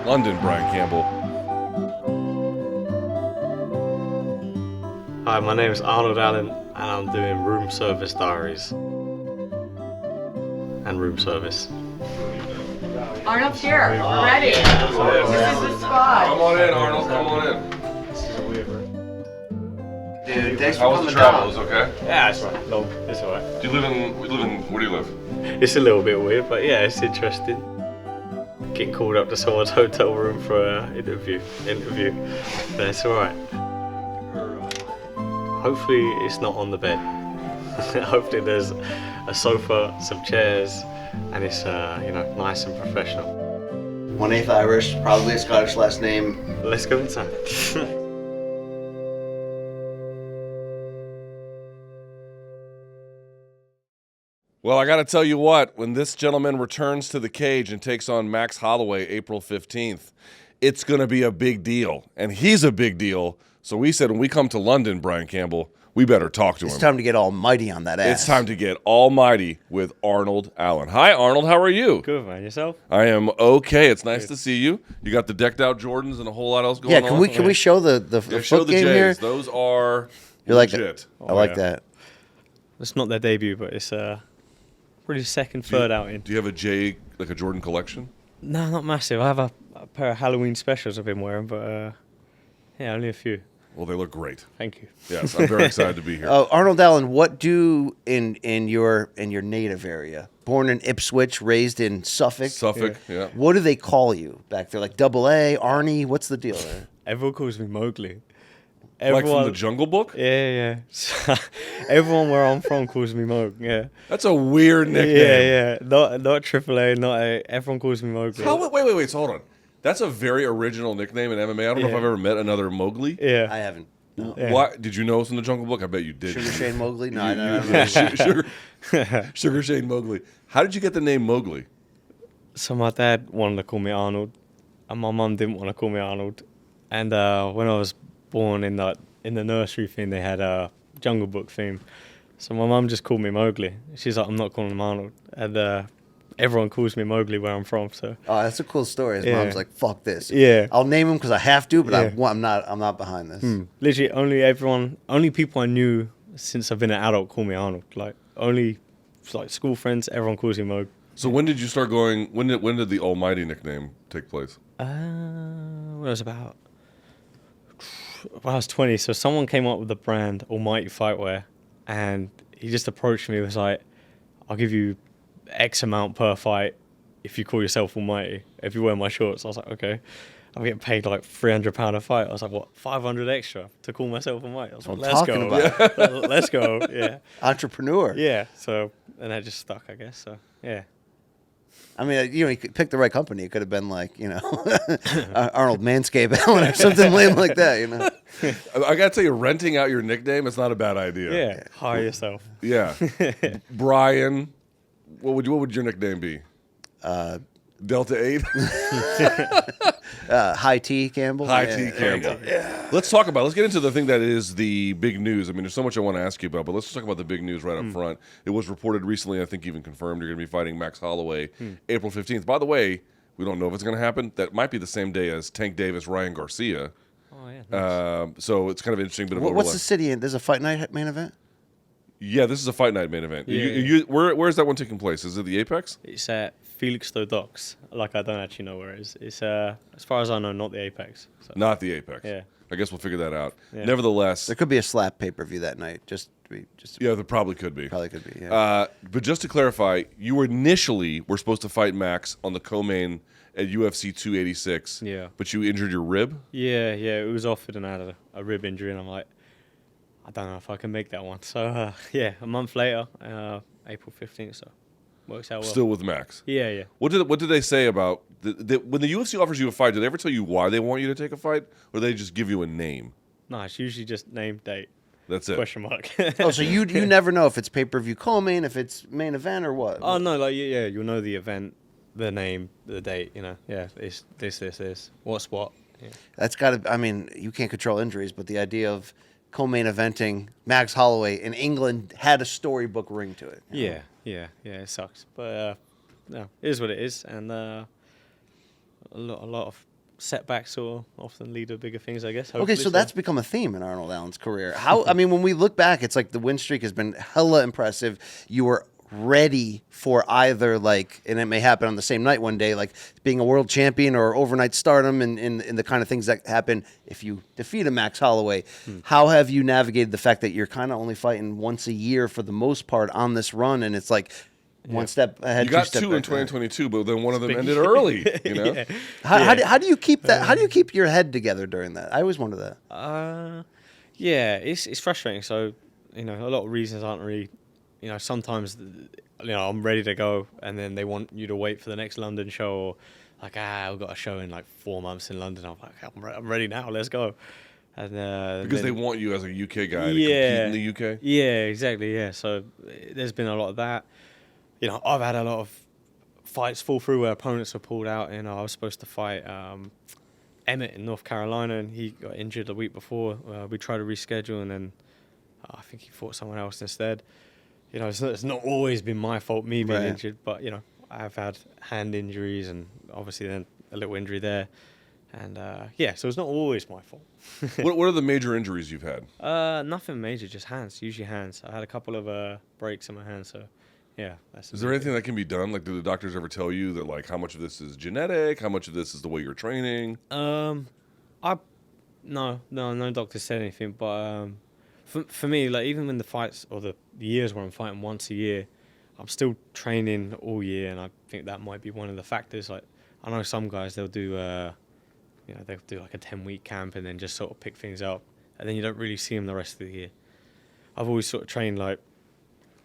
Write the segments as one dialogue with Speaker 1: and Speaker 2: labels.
Speaker 1: London Brian Campbell.
Speaker 2: Hi, my name is Arnold Allen, and I'm doing room service diaries and room service.
Speaker 3: Arnold's here. We're ready. This is the spot.
Speaker 1: Come on in, Arnold. Come on in.
Speaker 2: This is a weird room.
Speaker 4: Dude, thanks for
Speaker 1: How was
Speaker 4: coming
Speaker 1: the travel?
Speaker 4: down.
Speaker 1: Is it okay?
Speaker 2: Yeah, it's right. No, it's alright.
Speaker 1: Do you live in? Where do you live?
Speaker 2: It's a little bit weird, but yeah, it's interesting. Getting called up to someone's hotel room for an interview, but it's alright. Hopefully it's not on the bed. Hopefully there's a sofa, some chairs, and it's nice and professional.
Speaker 4: 1/8 Irish, probably a Scottish last name.
Speaker 2: Let's go inside.
Speaker 1: Well, I got to tell you what, when this gentleman returns to the cage and takes on Max Holloway April 15th, it's going to be a big deal. And he's a big deal. So we said when we come to London, Brian Campbell, we better talk to him.
Speaker 4: It's time to get almighty on that ass.
Speaker 1: It's time to get almighty with Arnold Allen. Hi, Arnold. How are you?
Speaker 2: Good, man. Yourself?
Speaker 1: I am okay. It's nice to see you. You got the decked out Jordans and a whole lot else going on.
Speaker 4: Yeah, can we show the
Speaker 1: show
Speaker 4: foot
Speaker 1: the
Speaker 4: game
Speaker 1: J's.
Speaker 4: here?
Speaker 1: Those are
Speaker 4: You like
Speaker 1: legit.
Speaker 4: that? I like that.
Speaker 2: It's not their debut, but it's probably second, third outing.
Speaker 1: Do you have a J, like a Jordan collection?
Speaker 2: No, not massive. I have a pair of Halloween specials I've been wearing, but yeah, only a few.
Speaker 1: Well, they look great.
Speaker 2: Thank you.
Speaker 1: Yes, I'm very excited to be here.
Speaker 4: Arnold Allen, what do in your native area? Born in Ipswich, raised in Suffolk.
Speaker 1: Suffolk, yeah.
Speaker 4: What do they call you back there? Like Double A, Arnie? What's the deal there?
Speaker 2: Everyone calls me Mowgli.
Speaker 1: Like from the Jungle Book?
Speaker 2: Yeah. Everyone where I'm from calls me Mowgli. Yeah.
Speaker 1: That's a weird nickname.
Speaker 2: Yeah. Not AAA, not A. Everyone calls me Mowgli.
Speaker 1: Wait, so hold on. That's a very original nickname in MMA. I don't know if I've ever met another Mowgli.
Speaker 2: Yeah.
Speaker 4: I haven't. No.
Speaker 2: Yeah.
Speaker 1: Why did you know us in the Jungle Book? I bet you did.
Speaker 4: Sugar Shane Mowgli? No, I don't
Speaker 1: Sugar Shane Mowgli. How did you get the name Mowgli?
Speaker 2: So my dad wanted to call me Arnold, and my mum didn't want to call me Arnold. And when I was born in the nursery thing, they had a Jungle Book theme. So my mum just called me Mowgli. She's like, I'm not calling him Arnold. And everyone calls me Mowgli where I'm from. So
Speaker 4: Oh, that's a cool story. His mom's like, "Fuck this.
Speaker 2: Yeah.
Speaker 4: I'll name him because I have to, but
Speaker 2: Yeah.
Speaker 4: I'm not behind this."
Speaker 2: Literally, only people I knew since I've been an adult call me Arnold. Like only like school friends, everyone calls me Mowgli.
Speaker 1: So when did you start going? When did the Almighty nickname take place?
Speaker 2: When I was about, when I was 20. So someone came up with the brand Almighty Fightwear, and he just approached me. He was like, "I'll give you X amount per fight if you call yourself Almighty. If you wear my shorts." I was like, "Okay." I'm getting paid like £300 a fight. I was like, "What? 500 extra to call myself Almighty?" I was like, "Let's go, let's go." Yeah,
Speaker 4: Entrepreneur.
Speaker 2: yeah. So and that just stuck, I guess. So yeah.
Speaker 4: I mean, you could pick the right company. It could have been like, Arnold Manscape Allen or something lame like that,
Speaker 1: I gotta tell you, renting out your nickname is not a bad idea.
Speaker 2: Yeah, hire yourself.
Speaker 1: Yeah. Brian, what would your nickname be? Delta 8?
Speaker 4: High T Campbell.
Speaker 1: High T Campbell. Yeah. Let's get into the thing that is the big news. I mean, there's so much I want to ask you about, but let's just talk about the big news right up front. It was reported recently, I think even confirmed, you're going to be fighting Max Holloway April 15th. By the way, we don't know if it's going to happen. That might be the same day as Tank Davis, Ryan Garcia.
Speaker 2: Oh yeah. Nice.
Speaker 1: So it's kind of interesting. Bit of
Speaker 4: What's
Speaker 1: overlap.
Speaker 4: the city? There's a fight night main event?
Speaker 1: Yeah, this is a fight night main event.
Speaker 2: Yeah.
Speaker 1: Where is that one taking place? Is it the Apex?
Speaker 2: It's at Felixstowe Docks. Like, I don't actually know where it is. It's, as far as I know, not the Apex. So.
Speaker 1: Not the Apex.
Speaker 2: Yeah.
Speaker 1: I guess we'll figure that out.
Speaker 2: Yeah.
Speaker 1: Nevertheless,
Speaker 4: There could be a slap pay-per-view that night.
Speaker 1: yeah, there probably could be.
Speaker 4: Probably could be, yeah.
Speaker 1: But just to clarify, you initially were supposed to fight Max on the co-main at UFC 286.
Speaker 2: Yeah.
Speaker 1: But you injured your rib?
Speaker 2: Yeah, it was offered and I had a rib injury, and I'm like, I don't know if I can make that one. So, yeah, a month later, April 15th, so works out well.
Speaker 1: Still with Max?
Speaker 2: Yeah.
Speaker 1: What did they say about... when the UFC offers you a fight, do they ever tell you why they want you to take a fight? Or do they just give you a name?
Speaker 2: No, it's usually just name, date,
Speaker 1: That's it.
Speaker 2: question mark.
Speaker 4: Oh, so you never know if it's pay-per-view co-main, if it's main event or what?
Speaker 2: Oh, no, like, yeah, you'll know the event, the name, the date, Yeah, it's this, what's what. Yeah.
Speaker 4: That's got to... I mean, you can't control injuries, but the idea of co-main eventing Max Holloway in England had a storybook ring to it.
Speaker 2: Yeah, it sucks. But, no, it is what it is. And a lot of setbacks sort of often lead to bigger things, I guess.
Speaker 4: Okay,
Speaker 2: hopefully.
Speaker 4: so that's become a theme in Arnold Allen's career. How? I mean, when we look back, it's like the win streak has been hella impressive. You were ready for either like, and it may happen on the same night one day, like being a world champion or overnight stardom, and the kind of things that happen if you defeat a Max Holloway. How have you navigated the fact that you're kind of only fighting once a year for the most part on this run, and it's like one step ahead?
Speaker 1: You got
Speaker 4: step
Speaker 1: two in
Speaker 4: back.
Speaker 1: 2022, but then one of them ended early. You know,
Speaker 2: Yeah.
Speaker 4: How do you keep that? How do you keep your head together during that? I always wonder that.
Speaker 2: Yeah, it's frustrating. So, a lot of reasons aren't really, sometimes, I'm ready to go, and then they want you to wait for the next London show, or like, we've got a show in like 4 months in London. I'm like, I'm ready now. Let's go. And
Speaker 1: because they want you as a UK guy to compete in the UK.
Speaker 2: Yeah, exactly. Yeah, so there's been a lot of that. I've had a lot of fights fall through where opponents were pulled out. I was supposed to fight Emmett in North Carolina, and he got injured the week before. We tried to reschedule, and then I think he fought someone else instead. It's not always been my fault, me being injured, but, I've had hand injuries and obviously then a little injury there. And, so it's not always my fault.
Speaker 1: What are the major injuries you've had?
Speaker 2: Nothing major, just hands, usually hands. I had a couple of breaks in my hands, so... Yeah.
Speaker 1: Is there anything that can be done? Like, do the doctors ever tell you that, like, how much of this is genetic? How much of this is the way you're training?
Speaker 2: No doctor said anything. But for me, like, even when the fights or the years where I'm fighting once a year, I'm still training all year, and I think that might be one of the factors. Like, I know some guys, they'll do, they'll do like a 10-week camp and then just sort of pick things up, and then you don't really see them the rest of the year. I've always sort of trained like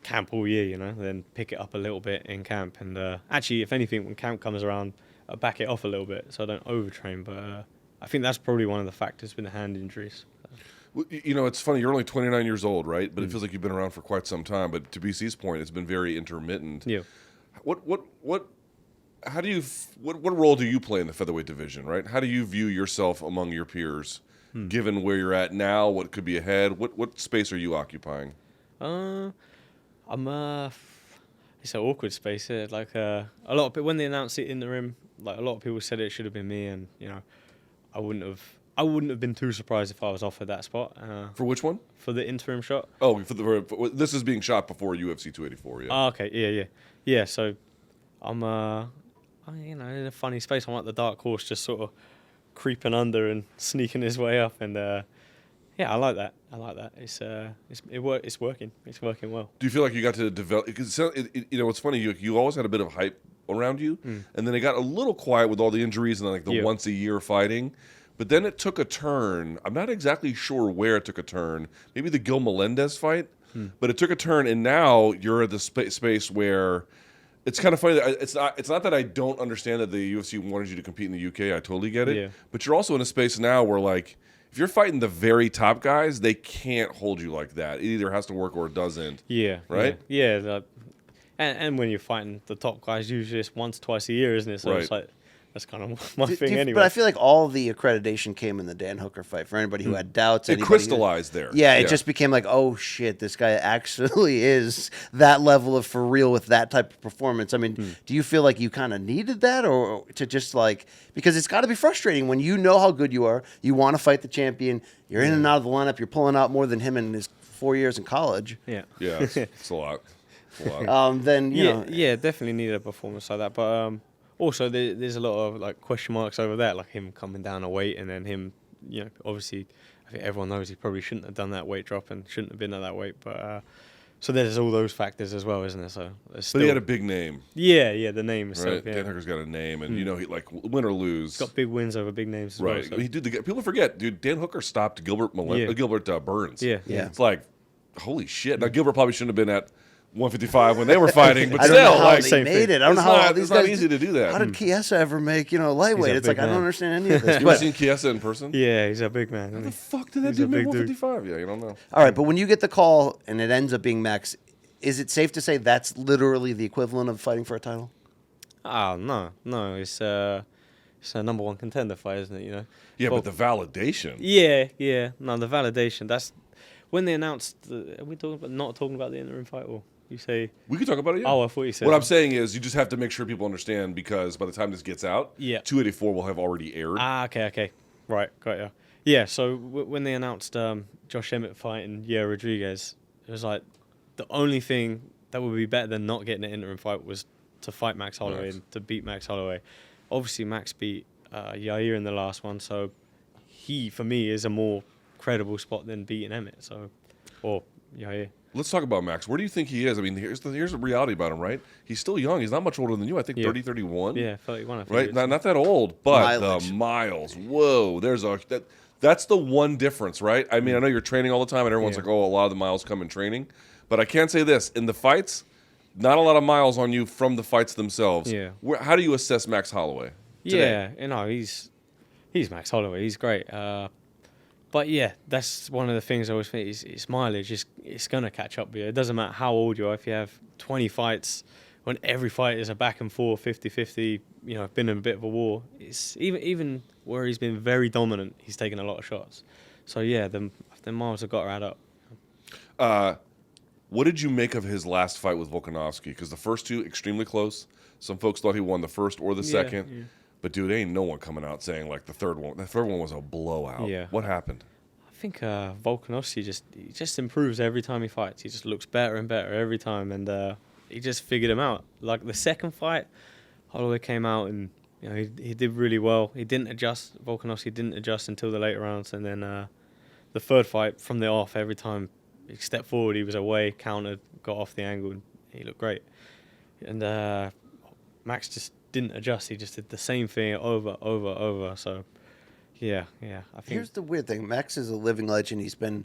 Speaker 2: camp all year, then pick it up a little bit in camp. And actually, if anything, when camp comes around, I back it off a little bit so I don't overtrain. But I think that's probably one of the factors with the hand injuries.
Speaker 1: Well, it's funny. You're only 29 years old, right? But it feels like you've been around for quite some time. But to BC's point, it's been very intermittent.
Speaker 2: Yeah.
Speaker 1: What role do you play in the featherweight division, right? How do you view yourself among your peers, given where you're at now, what could be ahead? What space are you occupying?
Speaker 2: It's an awkward space here. Like a lot of people, when they announced it in the rim, like a lot of people said it should have been me, and I wouldn't have been too surprised if I was offered that spot.
Speaker 1: For which one?
Speaker 2: For the interim shot.
Speaker 1: Oh, this is being shot before UFC 284. Yeah.
Speaker 2: Oh, okay. Yeah. So I'm in a funny space. I'm like the dark horse, just sort of creeping under and sneaking his way up, and I like that. It's working. It's working well.
Speaker 1: Do you feel like you got to develop? Because it's funny. You always had a bit of hype around you, and then it got a little quiet with all the injuries and like the once a year fighting. But then it took a turn. I'm not exactly sure where it took a turn. Maybe the Gil Melendez fight, but it took a turn, and now you're at the space where it's kind of funny that it's not that I don't understand that the UFC wanted you to compete in the UK. I totally get it. Yeah. But you're also in a space now where, like, if you're fighting the very top guys, they can't hold you like that. It either has to work or it doesn't.
Speaker 2: Yeah.
Speaker 1: Right?
Speaker 2: Yeah. And when you're fighting the top guys, usually it's once, twice a year, isn't it? So it's like, that's kind of my thing anyway.
Speaker 4: But I feel like all the accreditation came in the Dan Hooker fight. For anybody who had doubts.
Speaker 1: It crystallized there.
Speaker 4: Yeah, it just became like, oh, shit, this guy actually is that level of for real with that type of performance. I mean, do you feel like you kind of needed that, or to just like, because it's got to be frustrating when you know how good you are, you want to fight the champion, you're in and out of the lineup, you're pulling out more than him in his 4 years in college.
Speaker 2: Yeah.
Speaker 1: Yeah, it's a lot.
Speaker 4: Then, you know.
Speaker 2: Yeah, definitely needed a performance like that. But also, there's a lot of like question marks over that, like him coming down a weight, and then him, obviously, I think everyone knows he probably shouldn't have done that weight drop and shouldn't have been at that weight. But so there's all those factors as well, isn't there? So,
Speaker 1: but he had a big name.
Speaker 2: Yeah, the name is
Speaker 1: right. Dan Hooker's got a name, and he like win or lose.
Speaker 2: He's got big wins over big names as
Speaker 1: right.
Speaker 2: well. So.
Speaker 1: People forget, dude. Dan Hooker stopped Gilbert Burns.
Speaker 2: Yeah.
Speaker 1: It's like, holy shit. Now Gilbert probably shouldn't have been at 155 when they were fighting, but
Speaker 4: I don't
Speaker 1: still,
Speaker 4: know how
Speaker 1: like
Speaker 4: they made it. I don't know how these guys.
Speaker 1: It's not easy to do that.
Speaker 4: How did Chiesa ever make lightweight? It's like I don't understand any of this.
Speaker 1: You ever seen Chiesa in person?
Speaker 2: Yeah, he's a big man.
Speaker 1: How the fuck did that dude make 155? Yeah, you don't know.
Speaker 4: All right, but when you get the call and it ends up being Max, is it safe to say that's literally the equivalent of fighting for a title?
Speaker 2: Oh no, it's a number one contender fight, isn't it?
Speaker 1: Yeah, but the validation.
Speaker 2: Yeah. No, the validation. That's when they announced. Are we not talking about the interim fight or? You say...
Speaker 1: We could talk about it, yeah.
Speaker 2: Oh, I thought you said...
Speaker 1: What I'm saying is you just have to make sure people understand, because by the time this gets out,
Speaker 2: Yeah.
Speaker 1: 284 will have already aired.
Speaker 2: Okay. Right, got you. Yeah, so when they announced Josh Emmett fighting Yair Rodriguez, it was like the only thing that would be better than not getting an interim fight was to fight Max Holloway and to beat Max Holloway. Obviously, Max beat Yair in the last one, so he, for me, is a more credible spot than beating Emmett. Or Yair.
Speaker 1: Let's talk about Max. Where do you think he is? I mean, here's the reality about him, right? He's still young. He's not much older than you. I think 30, 31.
Speaker 2: Yeah, 31. I think
Speaker 1: Right?
Speaker 2: it is.
Speaker 1: Not that old, but
Speaker 4: Mileage.
Speaker 1: the miles. Whoa, that's the one difference, right? I mean, I know you're training all the time, and everyone's like, oh, a lot of the miles come in training. But I can't say this. In the fights, not a lot of miles on you from the fights themselves.
Speaker 2: Yeah.
Speaker 1: How do you assess Max Holloway today?
Speaker 2: Yeah, he's Max Holloway. He's great. But yeah, that's one of the things I always think is mileage. It's going to catch up with you. It doesn't matter how old you are. If you have 20 fights, when every fight is a back and forth, 50-50, been in a bit of a war, it's even where he's been very dominant, he's taken a lot of shots. So yeah, the miles have got to add up.
Speaker 1: What did you make of his last fight with Volkanovski? Because the first two, extremely close. Some folks thought he won the first or the second.
Speaker 2: Yeah.
Speaker 1: But, dude, ain't no one coming out saying, like, the third one was a blowout.
Speaker 2: Yeah.
Speaker 1: What happened?
Speaker 2: I think Volkanovski just improves every time he fights. He just looks better and better every time, and he just figured him out. Like the second fight, Holloway came out and he did really well. He didn't adjust. Volkanovski didn't adjust until the later rounds, and then the third fight from the off, every time he stepped forward, he was away, countered, got off the angle, and he looked great. And Max just didn't adjust. He just did the same thing over. So, yeah. I think
Speaker 4: Here's the weird thing. Max is a living legend. He's been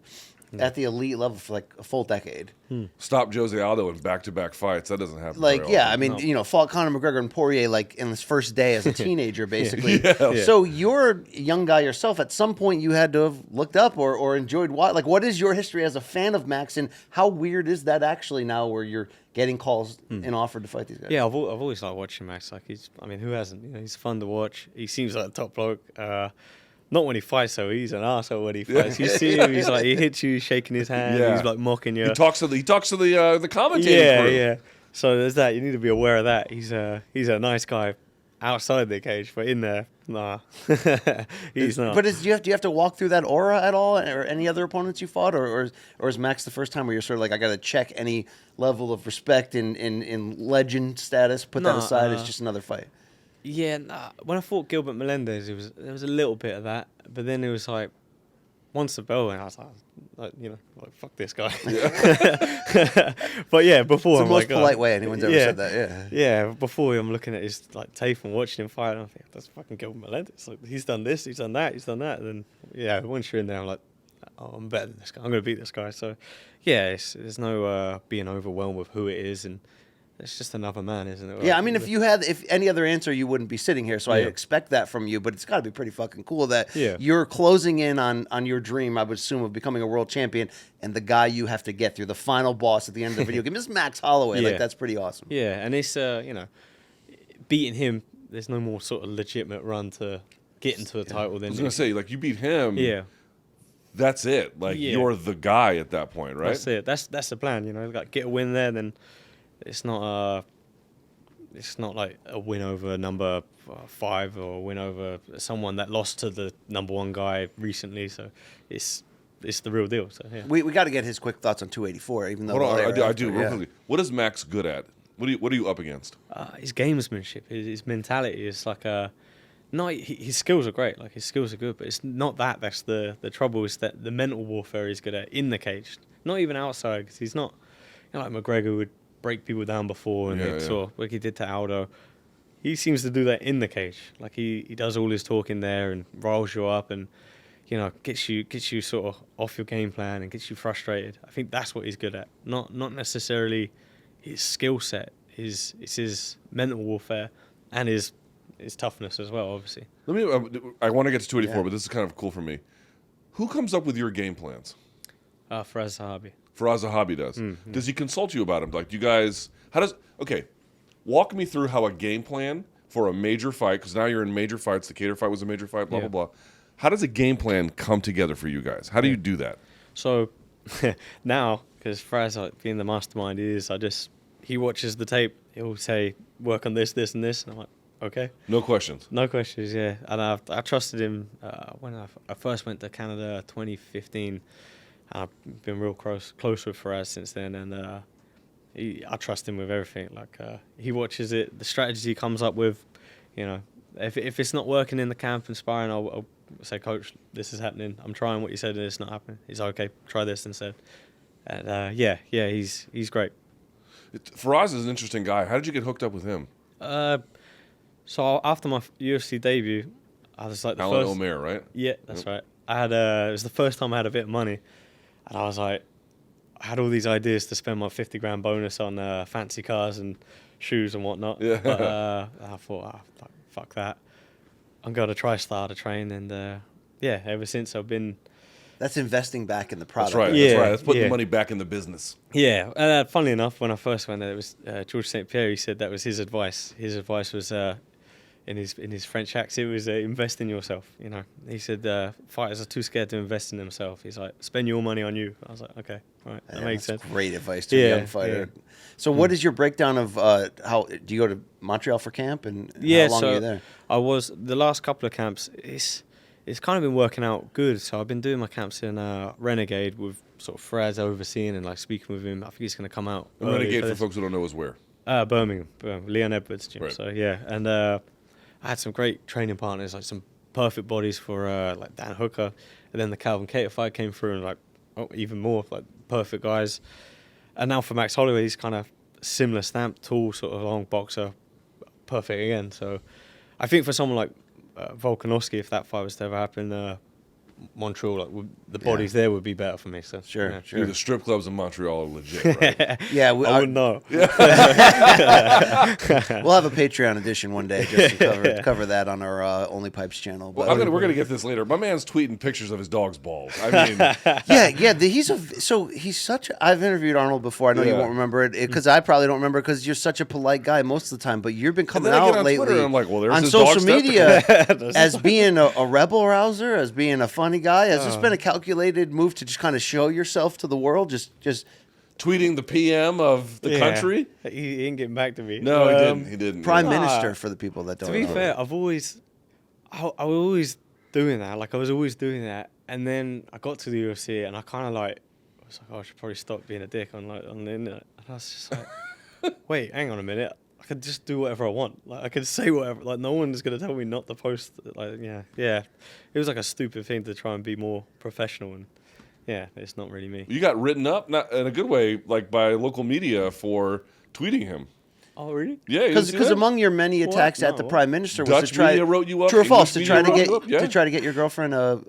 Speaker 4: at the elite level for like a full decade.
Speaker 1: Stop Jose Aldo in back-to-back fights. That doesn't happen.
Speaker 4: Like,
Speaker 1: very
Speaker 4: yeah,
Speaker 1: often.
Speaker 4: I mean, fought Conor McGregor and Poirier like in his first day as a teenager, basically.
Speaker 1: Yeah.
Speaker 4: So you're a young guy yourself. At some point, you had to have looked up or enjoyed what is your history as a fan of Max, and how weird is that actually now, where you're getting calls and offered to fight these guys?
Speaker 2: Yeah, I've always liked watching Max. Like who hasn't? He's fun to watch. He seems like a top bloke. Not when he fights, though. He's an arsehole when he fights. You see him, he's like, he hits you, shaking his hand.
Speaker 1: Yeah.
Speaker 2: He's like mocking you.
Speaker 1: He talks to the commentating crew.
Speaker 2: Yeah. So there's that. You need to be aware of that. He's a nice guy outside the cage, but in there, nah, he's not.
Speaker 4: But do you have to walk through that aura at all, or any other opponents you fought, or is Max the first time where you're sort of like, I got to check any level of respect in legend status, put that aside, it's just another fight?
Speaker 2: Yeah, nah. When I fought Gilbert Melendez, there was a little bit of that, but then it was like once the bell went, I was like fuck this guy. Yeah. But yeah, before
Speaker 4: It's
Speaker 2: I'm
Speaker 4: the most
Speaker 2: like,
Speaker 4: polite way anyone's ever said that.
Speaker 2: Yeah, before I'm looking at his like tape and watching him fight, and I think that's fucking Gilbert Melendez. Like, he's done this, he's done that, and then once you're in there, I'm like, oh, I'm better than this guy. I'm gonna beat this guy. So yeah, there's no being overwhelmed with who it is, and it's just another man, isn't it?
Speaker 4: Yeah, I mean, if any other answer, you wouldn't be sitting here. So I expect that from you. But it's got to be pretty fucking cool that you're closing in on your dream, I would assume, of becoming a world champion, and the guy you have to get through, the final boss at the end of the video game, is Max Holloway. Like, that's pretty awesome.
Speaker 2: Yeah, and it's beating him. There's no more sort of legitimate run to get into a title than.
Speaker 1: I was gonna say, like, you beat him.
Speaker 2: Yeah.
Speaker 1: That's it. Like, you're the guy at that point, right?
Speaker 2: That's it. That's the plan. Like, get a win there, then. It's not like a win over number 5 or a win over someone that lost to the number 1 guy recently. So it's the real deal. So yeah,
Speaker 4: we got to get his quick thoughts on 284. Even though
Speaker 1: Hold on, I do real quickly. What is Max good at? What are you up against?
Speaker 2: His gamesmanship, his mentality is like his skills are great. Like, his skills are good, but it's not that. That's the trouble, is that the mental warfare he's good at in the cage, not even outside. Because he's not like McGregor would break people down before and sort of like he did to Aldo. He seems to do that in the cage. Like, he does all his talking there and riles you up and gets you sort of off your game plan and gets you frustrated. I think that's what he's good at. Not necessarily his skill set. It's his mental warfare and his toughness as well, obviously.
Speaker 1: I want to get to 284, but this is kind of cool for me. Who comes up with your game plans?
Speaker 2: Firas Zahabi.
Speaker 1: Firas Zahabi does.
Speaker 2: Mm-hmm.
Speaker 1: Does he consult you about him? Like, you guys, walk me through how a game plan for a major fight, because now you're in major fights. The Cater fight was a major fight, blah, blah, blah. How does a game plan come together for you guys? How do you do that?
Speaker 2: So now because Firas, like, being the mastermind he is, he watches the tape. He'll say, work on this, this, and this, and I'm like, okay.
Speaker 1: No questions.
Speaker 2: No questions, yeah. And I trusted him when I first went to Canada 2015. And I've been real close with Firas since then, and I trust him with everything. Like he watches it, the strategy he comes up with. You know, if it's not working in the camp and sparring, I'll say, Coach, this is happening. I'm trying what you said, and it's not happening. He's like, okay, try this instead. And he's great.
Speaker 1: Firas is an interesting guy. How did you get hooked up with him?
Speaker 2: So after my UFC debut, I was like
Speaker 1: Alan Omer, right?
Speaker 2: Yeah, that's right. I had it was the first time I had a bit of money, and I was like, I had all these ideas to spend my 50 grand bonus on fancy cars and shoes and whatnot. Yeah. But I thought, fuck that. I'm going to Tristar to train, and ever since I've been.
Speaker 4: That's investing back in the product.
Speaker 1: That's right.
Speaker 2: Yeah,
Speaker 1: that's right. That's putting
Speaker 2: yeah.
Speaker 1: the money back in the business.
Speaker 2: Yeah. Funnily enough, when I first went there, it was George St. Pierre. He said that was his advice. His advice was in his French accent, it was invest in yourself. You know, he said fighters are too scared to invest in themselves. He's like, spend your money on you. I was like, okay, all right, that makes sense.
Speaker 4: Great advice to a young fighter. Yeah. So, what is your breakdown of how do you go to Montreal for camp, and how long are you there?
Speaker 2: I was the last couple of camps. It's kind of been working out good. So I've been doing my camps in Renegade with sort of Firas overseeing and like speaking with him. I think he's going to come out.
Speaker 1: And Renegade, for folks who don't know, is where?
Speaker 2: Birmingham, Leon Edwards gym.
Speaker 1: Right.
Speaker 2: So yeah, and I had some great training partners, like some perfect bodies for like Dan Hooker, and then the Calvin Cater fight came through, and like even more like perfect guys. And now for Max Holloway, he's kind of similar stamp, tall, sort of long boxer, perfect again. So I think for someone like Volkanovski, if that fight was to ever happen, Montreal, like the bodies there would be better for me. So
Speaker 4: sure.
Speaker 1: Dude, the strip clubs in Montreal are legit, right?
Speaker 4: Yeah,
Speaker 2: I wouldn't know.
Speaker 4: We'll have a Patreon edition one day just to cover that on our Only Pipes channel. But
Speaker 1: Well, we're gonna get this later. My man's tweeting pictures of his dog's balls. I mean,
Speaker 4: he's such. I've interviewed Arnold before. I know you won't remember it because I probably don't remember because you're such a polite guy most of the time. But you've been coming out
Speaker 1: on
Speaker 4: lately.
Speaker 1: Twitter, and I'm like, well, there's
Speaker 4: on
Speaker 1: his
Speaker 4: social
Speaker 1: dog's
Speaker 4: media as being a rebel rouser, as being a funny guy. Has this been a calculated move to just kind of show yourself to the world? Just
Speaker 1: tweeting the PM of the country.
Speaker 2: He ain't getting back to me.
Speaker 1: No, he didn't.
Speaker 4: Prime Minister for the people that don't know.
Speaker 2: To be fair, I was always doing that. Like I was always doing that, and then I got to the UFC, and I kind of like was like, oh, I should probably stop being a dick on the internet. And I was just like, wait, hang on a minute. I could just do whatever I want. Like I could say whatever. Like no one's gonna tell me not to post. Like yeah. It was like a stupid thing to try and be more professional, and yeah, it's not really me.
Speaker 1: You got written up, not in a good way, like by local media for tweeting him.
Speaker 2: Oh really?
Speaker 1: Yeah,
Speaker 4: because among your many attacks at the Prime Minister was
Speaker 1: Dutch
Speaker 4: to try
Speaker 1: media wrote you up.
Speaker 4: True or false? To
Speaker 1: English
Speaker 4: try to
Speaker 1: media
Speaker 4: get
Speaker 1: wrote you up, yeah.
Speaker 4: to try to get your girlfriend a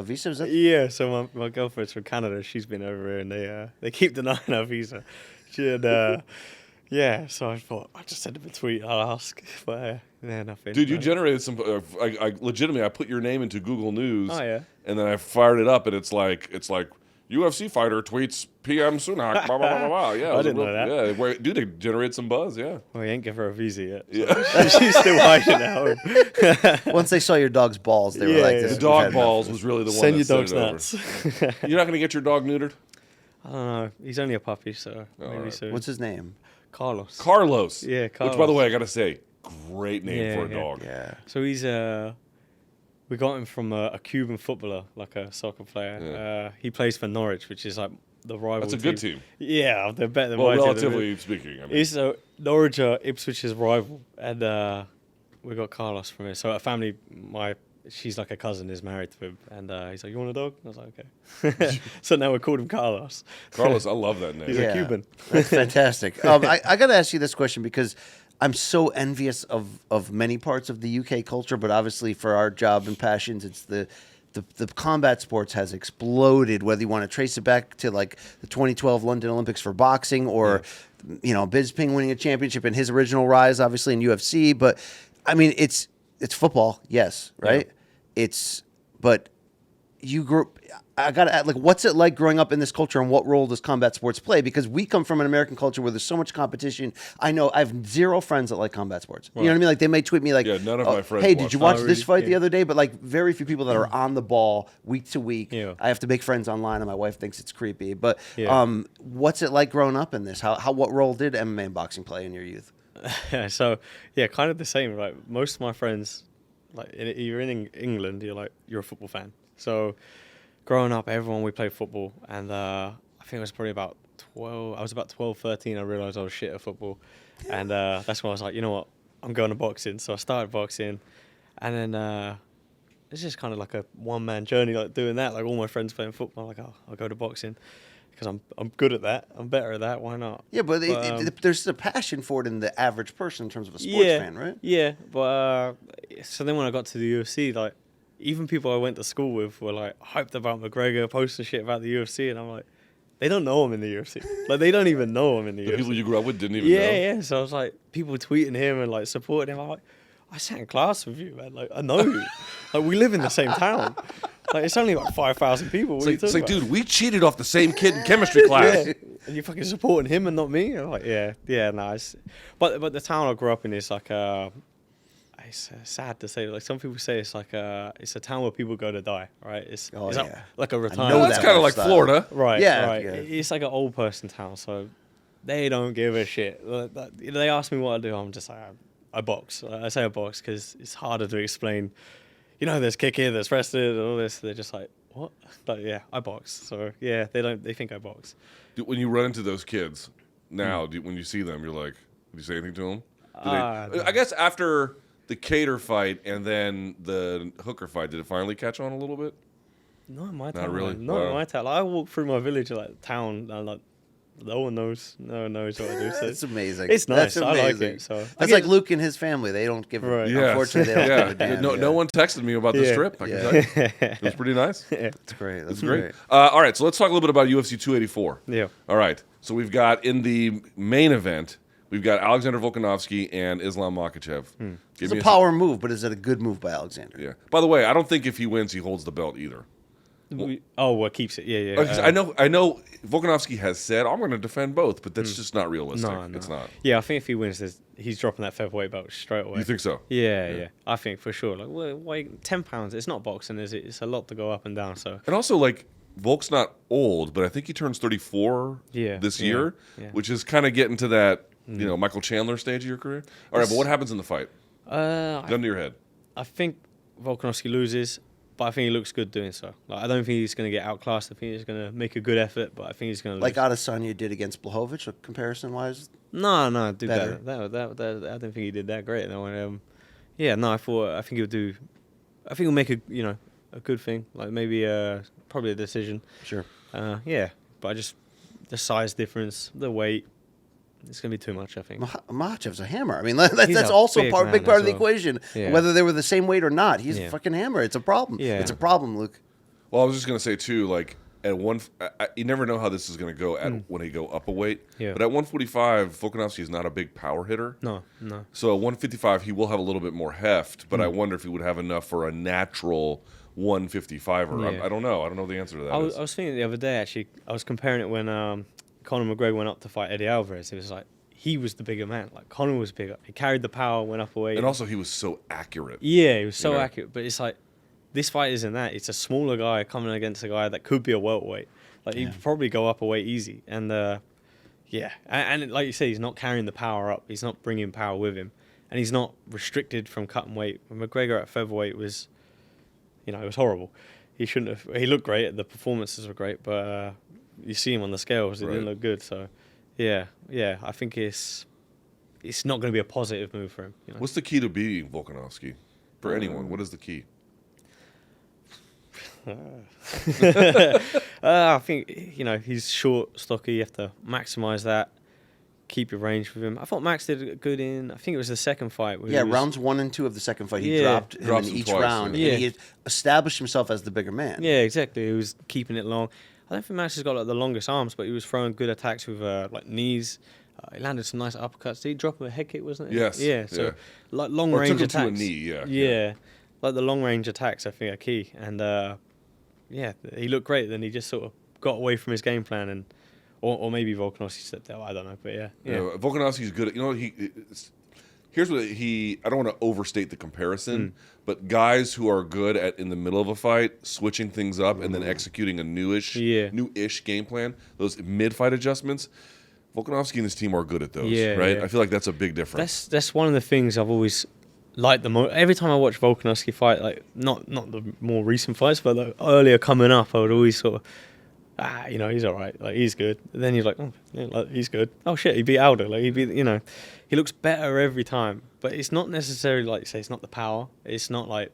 Speaker 4: visa? Is that?
Speaker 2: Yeah. So my girlfriend's from Canada. She's been over here, and they keep denying her visa. She had. Yeah, so I thought I just sent him a tweet. I'll ask, but nothing.
Speaker 1: Dude, you generated some. I legitimately, I put your name into Google News.
Speaker 2: Oh yeah.
Speaker 1: And then I fired it up, and it's like UFC fighter tweets PM Sunak. Blah blah blah blah. Yeah,
Speaker 2: I didn't know that.
Speaker 1: Yeah, dude, it generated some buzz. Yeah.
Speaker 2: Well, he ain't give her a visa yet. So
Speaker 1: Yeah.
Speaker 2: she's still hiding at home.
Speaker 4: Once they saw your dog's balls, they were like,
Speaker 1: The
Speaker 4: "This
Speaker 1: dog balls was really the one.
Speaker 2: Send
Speaker 1: that
Speaker 2: your
Speaker 1: sent
Speaker 2: dogs
Speaker 1: it
Speaker 2: nuts.
Speaker 1: over. You're not gonna get your dog neutered.
Speaker 2: I don't know. He's only a puppy, so maybe
Speaker 1: right.
Speaker 2: soon.
Speaker 4: What's his name?
Speaker 2: Carlos?
Speaker 1: Carlos.
Speaker 2: Yeah, Carlos.
Speaker 1: Which, by the way, I gotta say, great name
Speaker 2: Yeah,
Speaker 1: for a
Speaker 2: yeah.
Speaker 1: dog.
Speaker 4: Yeah.
Speaker 2: So he's we got him from a Cuban footballer, like a soccer player.
Speaker 1: Yeah.
Speaker 2: He plays for Norwich, which is like the rival.
Speaker 1: That's a good team.
Speaker 2: Yeah, they're better than
Speaker 1: Well,
Speaker 2: my team.
Speaker 1: relatively speaking. I mean.
Speaker 2: He's Norwich are Ipswich's rival, and we got Carlos from it. So a family, she's like a cousin, is married to him, and he's like, "You want a dog?" I was like, "Okay." So now we called him Carlos.
Speaker 1: Carlos, I love that name.
Speaker 2: He's a Cuban.
Speaker 4: That's fantastic. I got to ask you this question because I'm so envious of many parts of the UK culture, but obviously for our job and passions, it's the combat sports has exploded, whether you want to trace it back to like the 2012 London Olympics for boxing or, Bisping winning a championship and his original rise, obviously in UFC. But I mean, it's football. Yes. Right. Yeah. But you grew I got to add, like, what's it like growing up in this culture, and what role does combat sports play? Because we come from an American culture where there's so much competition. I know I have zero friends that like combat sports. You know what I mean? Like, they may tweet me like,
Speaker 1: Yeah, none of my friends
Speaker 4: hey,
Speaker 1: watch
Speaker 4: did you watch
Speaker 2: that.
Speaker 4: this fight the
Speaker 2: Yeah.
Speaker 4: other day? But like, very few people that are on the ball week to week.
Speaker 2: Yeah.
Speaker 4: I have to make friends online, and my wife thinks it's creepy. But
Speaker 2: Yeah.
Speaker 4: what's it like growing up in this? What role did MMA and boxing play in your youth?
Speaker 2: So yeah, kind of the same. Like most of my friends, like you're in England, you're a football fan. So growing up, everyone we played football, and I think it was probably about 12. I was about 12, 13. I realized I was shit at football, and that's when I was like, you know what, I'm going to boxing. So I started boxing, and then it's just kind of like a one-man journey, like doing that. Like all my friends playing football, I'm like, oh, I'll go to boxing. Because I'm good at that. I'm better at that. Why not?
Speaker 4: Yeah, but there's a passion for it in the average person in terms of a sports fan, right?
Speaker 2: Yeah, but so then when I got to the UFC, like even people I went to school with were like hyped about McGregor, posting shit about the UFC, and I'm like, they don't know I'm in the UFC. Like they don't even know I'm in the UFC.
Speaker 1: The people you grew up with didn't even know.
Speaker 2: Yeah. So I was like, people tweeting him and like supporting him. I'm like, I sat in class with you, man. Like I know you. Like we live in the same town. Like it's only like 5,000 people. What are you
Speaker 1: It's
Speaker 2: talking
Speaker 1: like,
Speaker 2: about?
Speaker 1: dude, we cheated off the same kid in chemistry class.
Speaker 2: Yeah. And you're fucking supporting him and not me? I'm like, nice. But the town I grew up in is like it's sad to say. Like some people say it's like it's a town where people go to die, right? It's like a
Speaker 4: know
Speaker 2: retirement.
Speaker 1: Well, that's
Speaker 4: that
Speaker 1: kind of like
Speaker 4: lifestyle.
Speaker 1: Florida.
Speaker 2: Right,
Speaker 4: Yeah,
Speaker 2: right.
Speaker 4: yeah.
Speaker 2: It's like an old person town, so they don't give a shit. They ask me what I do, I'm just like, I box. I say I box because it's harder to explain. You know, there's kicking, there's wrestling, and all this. They're just like, what? But yeah, I box. So yeah, they think I box.
Speaker 1: When you run into those kids now, when you see them, you're like, do you say anything to them?
Speaker 2: No.
Speaker 1: I guess after the Cater fight and then the Hooker fight, did it finally catch on a little bit?
Speaker 2: Not in my town.
Speaker 1: really?
Speaker 2: Not
Speaker 1: Wow.
Speaker 2: in my town. Like, I walk through my village, like town, and like no one knows what I do. So
Speaker 4: That's amazing.
Speaker 2: it's nice.
Speaker 4: That's
Speaker 2: I like
Speaker 4: amazing.
Speaker 2: it. So
Speaker 4: That's like Luke and his family. They don't give.
Speaker 2: Right.
Speaker 1: Yeah.
Speaker 4: Unfortunately, they don't give a damn.
Speaker 1: No one texted me about this
Speaker 2: Yeah.
Speaker 1: trip. I can
Speaker 4: Yeah.
Speaker 1: tell you. It was pretty nice.
Speaker 4: That's great. That's
Speaker 1: It's great.
Speaker 4: great.
Speaker 1: All right, so let's talk a little bit about UFC 284.
Speaker 2: Yeah.
Speaker 1: All right, so we've got in the main event, we've got Alexander Volkanovski and Islam Makhachev. Give
Speaker 4: It's
Speaker 1: me
Speaker 4: a power move, but is it a good move by Alexander?
Speaker 1: Yeah. By the way, I don't think if he wins, he holds the belt either.
Speaker 2: What keeps it? Yeah.
Speaker 1: I know. Volkanovski has said I'm going to defend both, but that's just not realistic.
Speaker 2: No.
Speaker 1: It's not.
Speaker 2: Yeah, I think if he wins, he's dropping that featherweight belt straight away.
Speaker 1: You think so?
Speaker 2: Yeah. I think for sure. Like, wait, 10 pounds. It's not boxing, is it? It's a lot to go up and down. So
Speaker 1: And also, like, Volk's not old, but I think he turns 34
Speaker 2: Yeah,
Speaker 1: this
Speaker 2: yeah,
Speaker 1: year,
Speaker 2: yeah.
Speaker 1: which is kind of getting to that, Michael Chandler stage of your career. All right, but what happens in the fight? Gun to your head.
Speaker 2: I think Volkanovski loses, but I think he looks good doing so. Like, I don't think he's going to get outclassed. I think he's going to make a good effort, but I think he's going to
Speaker 4: Like
Speaker 2: lose.
Speaker 4: Adesanya did against Blachowicz, comparison wise.
Speaker 2: No, do
Speaker 4: Better.
Speaker 2: better. That I don't think he did that great. No, I think he'll do. I think he'll make a good thing. Like maybe probably a decision.
Speaker 4: Sure.
Speaker 2: But I just the size difference, the weight, it's gonna be too much. I think.
Speaker 4: Makhachev's a hammer. I mean, that's
Speaker 2: He's a
Speaker 4: also
Speaker 2: big
Speaker 4: big
Speaker 2: man
Speaker 4: part
Speaker 2: as
Speaker 4: of the
Speaker 2: well.
Speaker 4: equation.
Speaker 2: Yeah.
Speaker 4: Whether they were the same weight or not, he's a
Speaker 2: Yeah.
Speaker 4: fucking hammer. It's a problem.
Speaker 2: Yeah.
Speaker 4: It's a problem, Luke.
Speaker 1: Well, I was just going to say, too, like, at you never know how this is going to go when he go up a weight.
Speaker 2: Yeah.
Speaker 1: But at 145, Volkanovski is not a big power hitter.
Speaker 2: No.
Speaker 1: So at 155, he will have a little bit more heft, but I wonder if he would have enough for a natural 155er.
Speaker 2: Yeah.
Speaker 1: I don't know. I don't know the answer to that.
Speaker 2: I was thinking the other day, actually, I was comparing it when Conor McGregor went up to fight Eddie Alvarez. It was like, he was the bigger man. Like, Conor was bigger. He carried the power, went up a weight.
Speaker 1: And also, he was so accurate.
Speaker 2: Yeah, he was so
Speaker 1: Yeah.
Speaker 2: accurate. But it's like, this fight isn't that. It's a smaller guy coming against a guy that could be a welterweight. Like, he'd probably go up a weight easy. And, and like you say, he's not carrying the power up. He's not bringing power with him. And he's not restricted from cutting weight. When McGregor at featherweight was, it was horrible. He shouldn't have. He looked great. The performances were great. But you see him on the scales, it didn't look good. So, yeah, I think it's not going to be a positive move for him.
Speaker 1: What's the key to beating Volkanovski? For anyone, what is the key?
Speaker 2: I think he's short, stocky. You have to maximize that. Keep your range with him. I thought Max did good in. I think it was the second fight. Where he was,
Speaker 4: rounds 1 and 2 of the second fight, he
Speaker 2: Yeah.
Speaker 4: dropped him
Speaker 1: Drops
Speaker 4: in
Speaker 1: him
Speaker 4: each
Speaker 1: twice,
Speaker 4: round,
Speaker 2: yeah.
Speaker 4: and he established himself as the bigger man.
Speaker 2: Yeah, exactly. He was keeping it long. I don't think Max has got like the longest arms, but he was throwing good attacks with like knees. He landed some nice uppercuts. Did he drop him a head kick? Wasn't it?
Speaker 1: Yes.
Speaker 2: Yeah. So
Speaker 1: Yeah.
Speaker 2: like long
Speaker 1: Or
Speaker 2: range
Speaker 1: took him
Speaker 2: attacks.
Speaker 1: to a knee, yeah.
Speaker 2: Yeah. Like the long range attacks, I think are key. And yeah, he looked great. Then he just sort of got away from his game plan, and or maybe Volkanovski stepped out. I don't know, but yeah.
Speaker 1: Volkanovski's good at, here's what I don't want to overstate the comparison, but guys who are good at, in the middle of a fight, switching things up and then executing a newish game plan, those mid-fight adjustments, Volkanovski and his team are good at those, right? I feel like that's a big difference.
Speaker 2: That's one of the things I've always liked the most. Every time I watch Volkanovski fight, like not the more recent fights, but the earlier coming up, I would always sort of, he's all right. Like, he's good. And then you're like, oh, yeah, like, he's good. Oh, shit, he beat Aldo. Like, he looks better every time. But it's not necessarily, like you say, it's not the power. It's not like,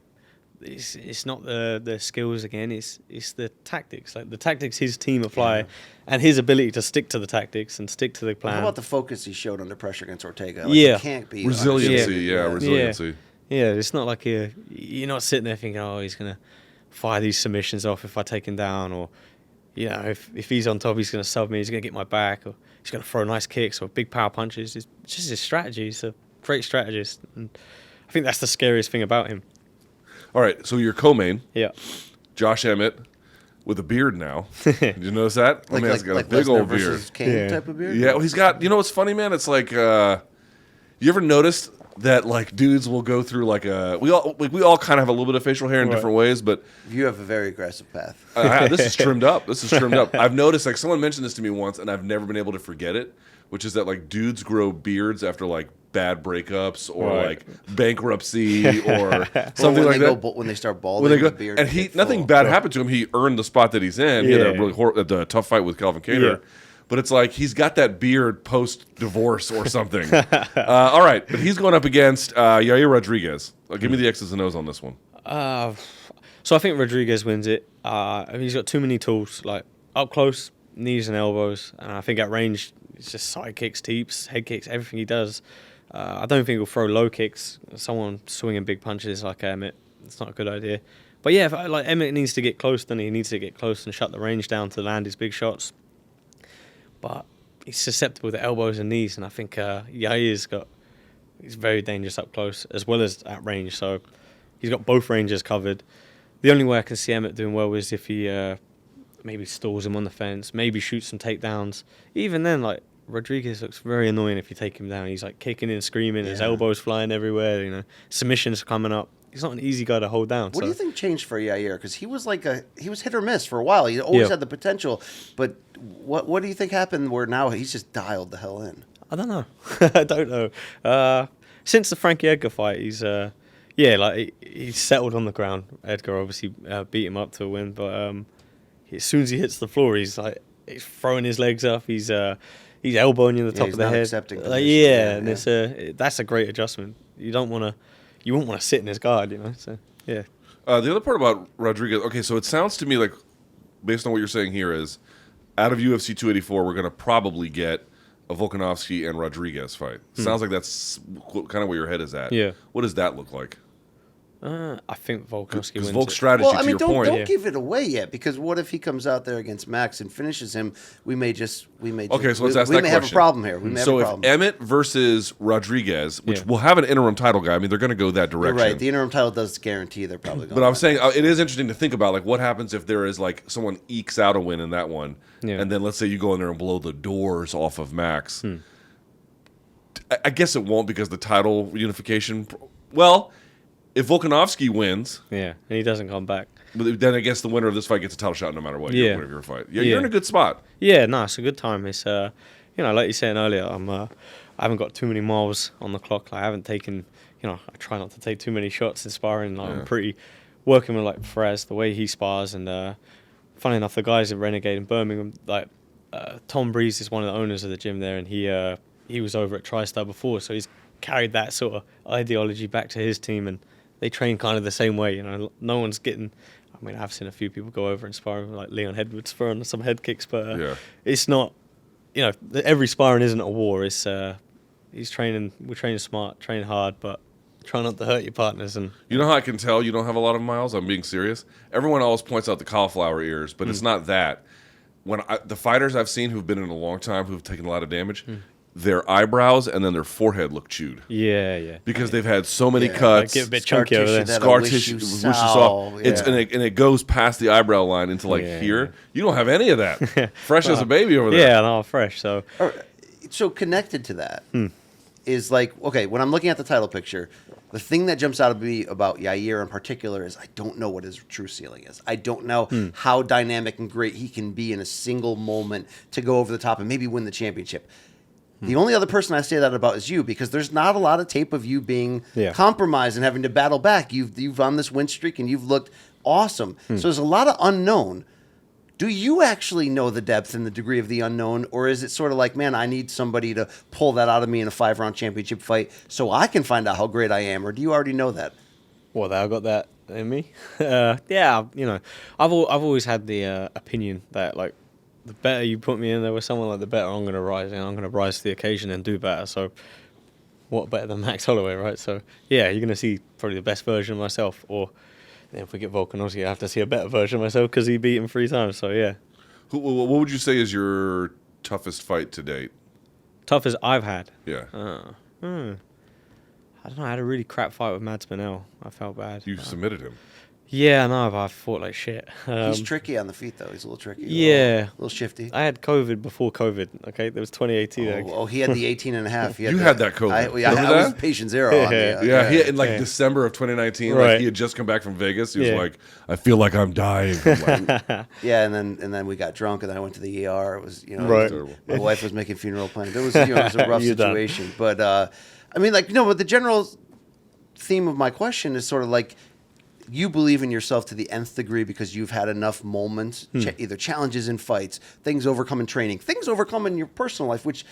Speaker 2: it's not the skills again. It's the tactics. Like, the tactics his team apply and his ability to stick to the tactics and stick to the plan.
Speaker 4: How about the focus he showed under pressure against Ortega? Like,
Speaker 2: it
Speaker 4: can't be.
Speaker 1: Resiliency, resiliency.
Speaker 2: Yeah, it's not like you're not sitting there thinking, oh, he's going to fire these submissions off if I take him down, or if he's on top, he's going to sub me, he's going to get my back, or he's going to throw nice kicks or big power punches. It's just his strategy. He's a great strategist, and I think that's the scariest thing about him.
Speaker 1: All right, so your co-main,
Speaker 2: Josh
Speaker 1: Emmett, with a beard now. Did you notice that?
Speaker 4: Like,
Speaker 1: man's got
Speaker 4: like
Speaker 1: a big
Speaker 4: Lesnar
Speaker 1: old beard.
Speaker 4: versus Kane type of beard?
Speaker 1: Yeah, well, he's got, what's funny, man? It's like, you ever noticed that, like, dudes will go through, like, we all kind of have a little bit of facial hair in different ways, but
Speaker 4: you have a very aggressive path.
Speaker 1: This is trimmed up. I've noticed, like, someone mentioned this to me once, and I've never been able to forget it, which is that, like, dudes grow beards after, like, bad breakups or like bankruptcy or something like that.
Speaker 4: When they start balding, the beard
Speaker 1: and nothing bad happened to him. He earned the spot that he's in. He had a really tough fight with Calvin Kattar. But it's like he's got that beard post-divorce or something. All right, but he's going up against Yair Rodriguez. Give me the X's and O's on this one.
Speaker 2: So I think Rodriguez wins it. He's got too many tools, like up close, knees and elbows. And I think at range, it's just side kicks, teeps, head kicks, everything he does. I don't think he'll throw low kicks. Someone swinging big punches like Emmett, it's not a good idea. But yeah, if Emmett needs to get close, then he needs to get close and shut the range down to land his big shots. But he's susceptible to elbows and knees, and I think he's very dangerous up close as well as at range. So he's got both ranges covered. The only way I can see Emmett doing well is if he maybe stalls him on the fence, maybe shoots some takedowns. Even then, like, Rodriguez looks very annoying if you take him down. He's like kicking and screaming, his elbows flying everywhere, submissions coming up. He's not an easy guy to hold down.
Speaker 4: What do you think changed for Yair? Because he was hit or miss for a while. He always had the potential, but what do you think happened where now he's just dialed the hell in?
Speaker 2: I don't know. I don't know. Since the Frankie Edgar fight, he's he's settled on the ground. Edgar obviously beat him up to a win, but as soon as he hits the floor, he's throwing his legs up. He's elbowing you in the top of the head. And that's a great adjustment. You wouldn't want to sit in his guard, So yeah.
Speaker 1: The other part about Rodriguez, okay, so it sounds to me like, based on what you're saying here, is out of UFC 284, we're going to probably get a Volkanovski and Rodriguez fight. Sounds like that's kind of where your head is at.
Speaker 2: Yeah.
Speaker 1: What does that look like?
Speaker 2: I think Volkanovski wins.
Speaker 1: Volk's strategy, to your point.
Speaker 4: Don't give it away yet, because what if he comes out there against Max and finishes him? We may have a problem here.
Speaker 1: If Emmett versus Rodriguez, which will have an interim title guy, I mean, they're going to go that direction.
Speaker 4: You're right. The interim title does guarantee they're probably going.
Speaker 1: But I'm saying it is interesting to think about, like, what happens if there is, like, someone ekes out a win in that one, and then let's say you go in there and blow the doors off of Max. I guess it won't, because the title unification. Well, if Volkanovski wins,
Speaker 2: and he doesn't come back,
Speaker 1: but then I guess the winner of this fight gets a title shot no matter what. Whatever your fight. You're in a good spot.
Speaker 2: Yeah, no, it's a good time. It's like you were saying earlier, I haven't got too many miles on the clock. Like, I haven't taken, I try not to take too many shots in sparring. Like, I'm pretty working with like Firas, the way he spars, and funny enough, the guys at Renegade in Birmingham, like Tom Breeze is one of the owners of the gym there, and he was over at Tristar before, so he's carried that sort of ideology back to his team, and they train kind of the same way. No one's getting. I mean, I've seen a few people go over and spar, like Leon Edwards throwing some head kicks, but it's not. Every sparring isn't a war. It's he's training. We're training smart, train hard, but try not to hurt your partners. And
Speaker 1: you know how I can tell you don't have a lot of miles? I'm being serious. Everyone always points out the cauliflower ears, but it's not that. When the fighters I've seen who've been in a long time, who've taken a lot of damage, their eyebrows and then their forehead look chewed.
Speaker 2: Yeah.
Speaker 1: Because they've had so many cuts.
Speaker 2: Get a bit
Speaker 4: Scar
Speaker 2: chunky over there.
Speaker 4: tissue that
Speaker 1: Scar
Speaker 4: wish
Speaker 1: tissue
Speaker 4: you
Speaker 1: wishes
Speaker 4: saw.
Speaker 1: off. It's, and it goes past the eyebrow line into like
Speaker 2: Yeah,
Speaker 1: here.
Speaker 2: yeah.
Speaker 1: You don't have any of that. Fresh as a baby over there.
Speaker 2: Yeah, no, fresh. So
Speaker 4: So connected to that is like, okay, when I'm looking at the title picture, the thing that jumps out at me about Yair in particular is I don't know what his true ceiling is. I don't know how dynamic and great he can be in a single moment to go over the top and maybe win the championship. The only other person I say that about is you, because there's not a lot of tape of you being compromised and having to battle back. You've on this win streak and you've looked awesome. So there's a lot of unknown. Do you actually know the depth and the degree of the unknown, or is it sort of like, man, I need somebody to pull that out of me in a 5-round championship fight so I can find out how great I am, or do you already know that?
Speaker 2: well, I got that in me. Yeah, you know, I've always had the opinion that like the better you put me in there with someone, like the better I'm gonna rise, and I'm gonna rise to the occasion and do better. So, what better than Max Holloway, right? So, yeah, you're gonna see probably the best version of myself, or if we get Volkanovski, I have to see a better version of myself because he beat him 3 times. So, yeah.
Speaker 1: What would you say is your toughest fight to date?
Speaker 2: Toughest I've had.
Speaker 1: Yeah.
Speaker 2: I don't know. I had a really crap fight with Mads Manel. I felt bad.
Speaker 1: You submitted him.
Speaker 2: Yeah, no, but I fought like shit.
Speaker 4: He's tricky on the feet, though. He's a little tricky.
Speaker 2: Yeah.
Speaker 4: A little shifty.
Speaker 2: I had COVID before COVID. Okay, there was 2018.
Speaker 4: Oh, he had the 18 and a half.
Speaker 1: You had that COVID.
Speaker 4: I
Speaker 1: Remember
Speaker 4: was
Speaker 1: that?
Speaker 4: patient zero on the,
Speaker 1: Yeah, he in like December of 2019, like
Speaker 2: Right.
Speaker 1: he had just come back from Vegas. He was
Speaker 2: Yeah.
Speaker 1: like, "I feel like I'm dying." I'm like,
Speaker 4: Yeah, and then we got drunk, and then I went to the ER. It was,
Speaker 2: Right.
Speaker 4: my wife was making funeral plans. It was, it was a rough
Speaker 2: You're done.
Speaker 4: situation. But I mean, like, but the general theme of my question is sort of like, you believe in yourself to the nth degree because you've had enough moments, either challenges in fights, things overcome in training, things overcome in your personal life, which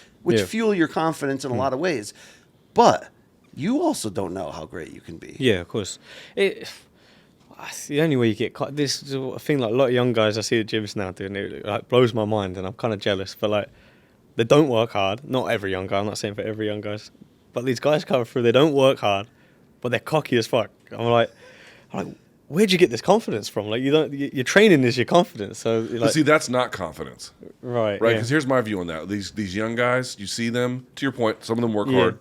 Speaker 4: fuel your confidence in a lot of ways. But you also don't know how great you can be.
Speaker 2: Yeah, of course. The only way you get caught. This is a thing like a lot of young guys I see at gyms now doing it. Like blows my mind, and I'm kind of jealous. But like, they don't work hard. Not every young guy. I'm not saying for every young guys, but these guys come through. They don't work hard, but they're cocky as fuck. I'm like, where'd you get this confidence from? Like, your training is your confidence. So, like,
Speaker 1: but see, that's not confidence,
Speaker 2: right?
Speaker 1: right?
Speaker 2: Yeah.
Speaker 1: Because here's my view on that: these young guys, you see them. To your point, some of them work hard,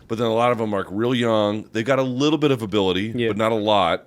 Speaker 1: but then a lot of them are real young. They got a little bit of ability, but not a lot.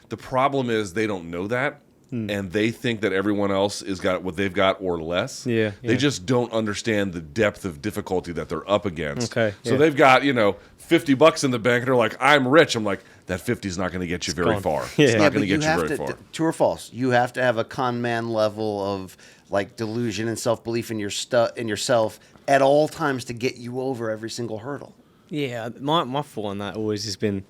Speaker 1: The problem is they don't know that, and they think that everyone else has got what they've got or less.
Speaker 2: Yeah,
Speaker 1: They
Speaker 2: yeah.
Speaker 1: just don't understand the depth of difficulty that they're up against.
Speaker 2: Okay,
Speaker 1: So
Speaker 2: yeah.
Speaker 1: they've got, $50 in the bank, and they're like, I'm rich. I'm like, that 50 is not going to get you very
Speaker 2: gone.
Speaker 1: far.
Speaker 2: Yeah.
Speaker 1: It's
Speaker 2: Yeah,
Speaker 1: not
Speaker 4: but
Speaker 1: going to
Speaker 4: you
Speaker 1: get you
Speaker 4: have
Speaker 1: very
Speaker 4: to,
Speaker 1: far.
Speaker 4: true or false, you have to have a con man level of like delusion and self-belief in yourself at all times to get you over every single hurdle.
Speaker 2: Yeah, my thought on that always has been,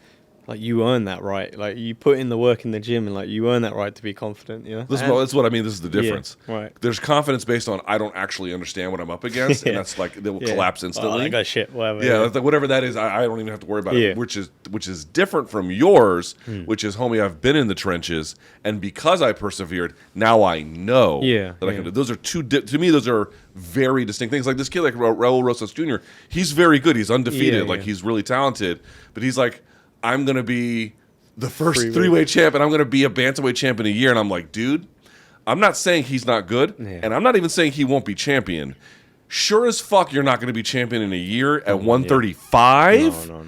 Speaker 2: like, you earn that right. Like, you put in the work in the gym, and like you earn that right to be confident.
Speaker 1: That's what I mean. This is the difference.
Speaker 2: right.
Speaker 1: There's confidence based on I don't actually understand what I'm up against, and that's like, they will collapse
Speaker 2: Oh,
Speaker 1: instantly.
Speaker 2: that guy's shit. Whatever.
Speaker 1: Yeah, like whatever that is, I don't even have to worry about
Speaker 2: Yeah.
Speaker 1: it. Which is different from yours, which is, homie, I've been in the trenches, and because I persevered, now I know that I can do. Those are to me, those are very distinct things. Like this kid, like Raul Rosas Jr., he's very good. He's undefeated. Like, he's really talented, but he's like, I'm gonna be the first three-weight champ, and I'm gonna be a bantamweight champ in a year. And I'm like, dude, I'm not saying he's not good, and I'm not even saying he won't be champion. Sure as fuck, you're not gonna be champion in a year at 135.
Speaker 2: No.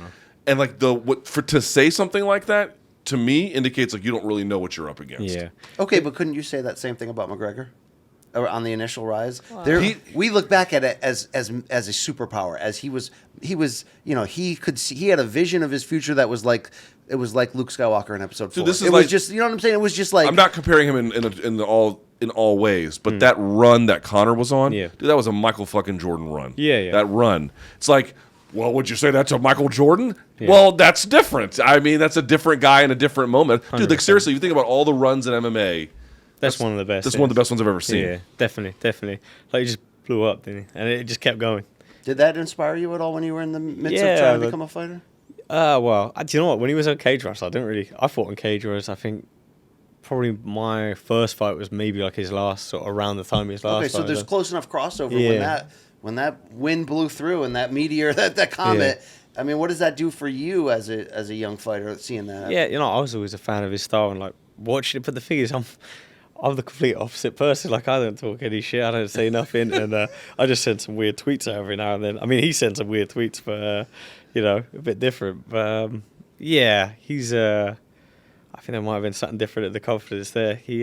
Speaker 1: And like to say something like that to me indicates like you don't really know what you're up against.
Speaker 2: Yeah.
Speaker 4: Okay, but couldn't you say that same thing about McGregor? Or on the initial rise, we look back at it as a superpower. As he was, he could see, he had a vision of his future that was like, it was like Luke Skywalker in Episode 4.
Speaker 1: this is
Speaker 4: it
Speaker 1: like-
Speaker 4: was just, you know what I'm saying? It was just like,
Speaker 1: I'm not comparing him in all ways, but that run that Connor was on,
Speaker 2: Yeah.
Speaker 1: dude, that was a Michael fucking Jordan run.
Speaker 2: Yeah.
Speaker 1: That run. It's like, well, would you say that's a Michael Jordan? Yeah. Well, that's different. I mean, that's a different guy in a different moment. Dude, like
Speaker 2: 100%.
Speaker 1: seriously, you think about all the runs in MMA.
Speaker 2: That's one of the best.
Speaker 1: That's one of the best ones I've ever seen.
Speaker 2: Yeah, definitely. Like, he just blew up, didn't he? And it just kept going.
Speaker 4: did that inspire you at all when you were in the midst
Speaker 2: Yeah,
Speaker 4: of trying to
Speaker 2: but-
Speaker 4: become a fighter?
Speaker 2: Well, do you know what? When he was on Cage Rush, I fought on Cage Rush. I think probably my first fight was maybe like his last, sort of around the time his last
Speaker 4: Okay, so
Speaker 2: fight.
Speaker 4: there's close enough crossover
Speaker 2: Yeah.
Speaker 4: when that wind blew through and that meteor, that comet. I mean, what does that do for you as a young fighter seeing that?
Speaker 2: Yeah, I was always a fan of his style and like watching it. But the thing is, I'm the complete opposite person. Like, I don't talk any shit. I don't say nothing. And I just send some weird tweets out every now and then. I mean, he sends some weird tweets, but, you know, a bit different. But, yeah, he's... I think there might have been something different at the confidence there. He...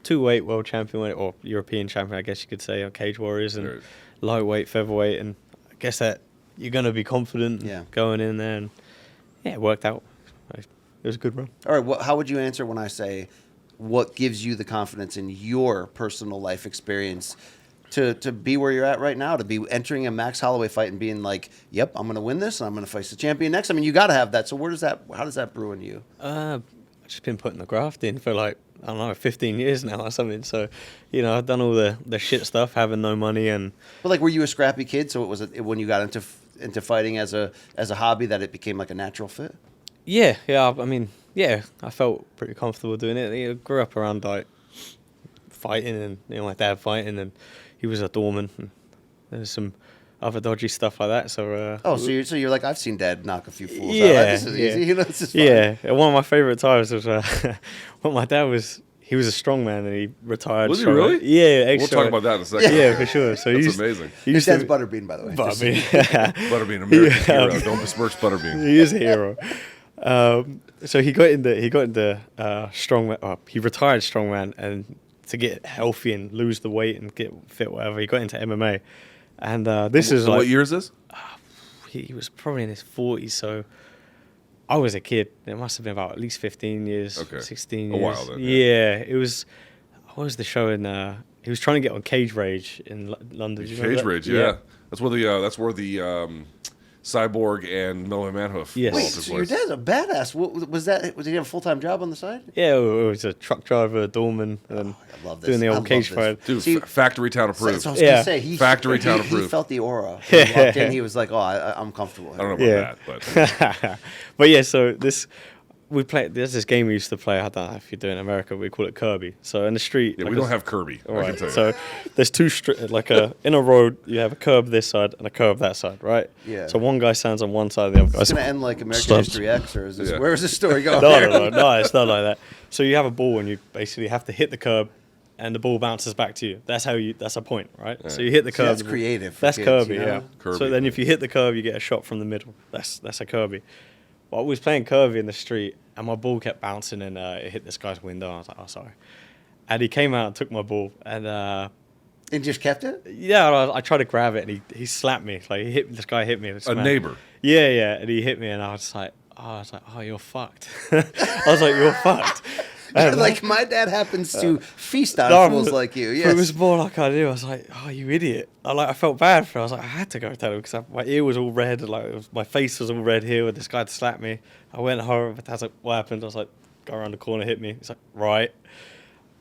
Speaker 2: 2-weight world champion, or European champion, I guess you could say, on Cage Warriors, and lightweight, featherweight. And I guess that you're going to be confident going in there. And, yeah, it worked out. It was a good run.
Speaker 4: All right, well, how would you answer when I say what gives you the confidence in your personal life experience to be where you're at right now, to be entering a Max Holloway fight and being like, yep, I'm going to win this and I'm going to face the champion next? I mean, you got to have that. So how does that brew in you?
Speaker 2: I've just been putting the graft in for like, I don't know, 15 years now or something. So, you know, I've done all the shit stuff, having no money. And
Speaker 4: but like, were you a scrappy kid? So it was when you got into fighting as a hobby that it became like a natural fit?
Speaker 2: Yeah. I mean, yeah, I felt pretty comfortable doing it. You know, grew up around like fighting, and you know, my dad fighting, and he was a doorman. And there's some other dodgy stuff like that. So
Speaker 4: so you're like, I've seen Dad knock a few fools out.
Speaker 2: Yeah,
Speaker 4: Like, this is easy. You know, this is fun.
Speaker 2: Yeah, and one of my favorite times was when my dad was. He was a strongman and he retired.
Speaker 1: Was he really?
Speaker 2: Yeah,
Speaker 1: We'll talk about that in a second.
Speaker 2: Yeah, for sure. So
Speaker 1: that's amazing.
Speaker 4: His dad's Butterbean, by the way.
Speaker 2: Butterbean.
Speaker 1: Butterbean, American hero. Don't besmirch Butterbean.
Speaker 2: He is a hero. So he got into strongman. He retired strongman, and to get healthy and lose the weight and get fit, whatever, he got into MMA. And this is like,
Speaker 1: what year is this?
Speaker 2: He was probably in his 40s, so I was a kid. It must have been about at least 15 years, 16 years.
Speaker 1: A while then.
Speaker 2: Yeah, it was. What was the show in? He was trying to get on Cage Rage in London.
Speaker 1: Cage Rage, yeah. That's where the Cyborg and Melvin Manhoof.
Speaker 2: Yes.
Speaker 4: Wait, so your dad's a badass. What was that? Was he have a full-time job on the side?
Speaker 2: Yeah, it was a truck driver, a doorman, and
Speaker 4: I love this.
Speaker 2: doing the
Speaker 4: I
Speaker 2: old
Speaker 4: love
Speaker 2: cage
Speaker 4: this.
Speaker 2: fight.
Speaker 1: Dude, factory town approved.
Speaker 4: So I was gonna say,
Speaker 1: Factory town
Speaker 4: he
Speaker 1: approved.
Speaker 4: felt the aura. When he walked in, he was like, "Oh, I'm comfortable."
Speaker 1: I don't know about that, but
Speaker 2: But yeah, so there's this game we used to play. I don't know if you do it in America. We call it Kirby. So in the street,
Speaker 1: yeah,
Speaker 2: like
Speaker 1: we don't have Kirby.
Speaker 2: All
Speaker 1: I can
Speaker 2: right.
Speaker 1: tell you.
Speaker 2: So there's two in a road. You have a curb this side and a curb that side, right?
Speaker 4: Yeah.
Speaker 2: So one guy stands on one side, the other
Speaker 4: It's
Speaker 2: guy's
Speaker 4: gonna end like American History X, or is this?
Speaker 1: Yeah.
Speaker 4: Where is this story going?
Speaker 2: No, it's not like that. So you have a ball and you basically have to hit the curb, and the ball bounces back to you. That's a point, right? So you hit the curb.
Speaker 4: That's creative. for
Speaker 2: That's
Speaker 4: kids,
Speaker 2: Kirby,
Speaker 4: you know?
Speaker 2: yeah.
Speaker 1: Kirby.
Speaker 2: So then if you hit the curb, you get a shot from the middle. That's a Kirby. But I was playing Kirby in the street, and my ball kept bouncing, and it hit this guy's window. I was like, oh, sorry. And he came out and took my ball, and
Speaker 4: And just kept it.
Speaker 2: yeah, I tried to grab it, and he slapped me. Like this guy hit me.
Speaker 1: A neighbor.
Speaker 2: Yeah, and he hit me, and I was like, oh, you're fucked. I was like, you're fucked. And
Speaker 4: Like my dad happens to feast on fools like you. Yes.
Speaker 2: It was more like I knew. I was like, "Oh, you idiot!" I felt bad for him. I was like, I had to go tell him because my ear was all red, my face was all red here. With this guy to slap me, I went home. My dad's like, "What happened?" I was like, "Go around the corner, hit me." He's like, "Right."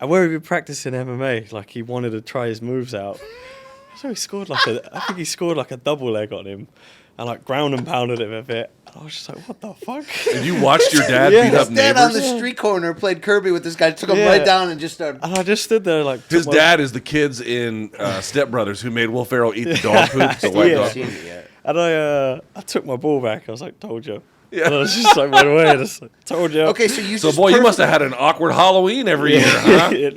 Speaker 2: And where have you been practicing MMA? Like he wanted to try his moves out. So he scored I think he scored like a double leg on him, and like ground and pounded him a bit. And I was just like, what the fuck?
Speaker 1: And you watched your dad
Speaker 2: Yeah.
Speaker 1: beat up
Speaker 4: His dad on
Speaker 1: neighbors?
Speaker 4: the street corner played Kirby with this guy, took him
Speaker 2: Yeah.
Speaker 4: right down and just started.
Speaker 2: And I just stood there like.
Speaker 1: His
Speaker 2: took my-
Speaker 1: dad is the kids in Step Brothers who made Will Ferrell eat the dog poop. The white
Speaker 2: Yeah.
Speaker 1: dog
Speaker 4: Seen
Speaker 1: poop.
Speaker 4: it yet.
Speaker 2: And I took my ball back. I was like, told you.
Speaker 1: Yeah.
Speaker 2: And I was just like, went away. And I just like, told you.
Speaker 4: Okay, so you
Speaker 1: So,
Speaker 4: just
Speaker 1: boy, you must have had an awkward Halloween every year, huh?
Speaker 4: Dude,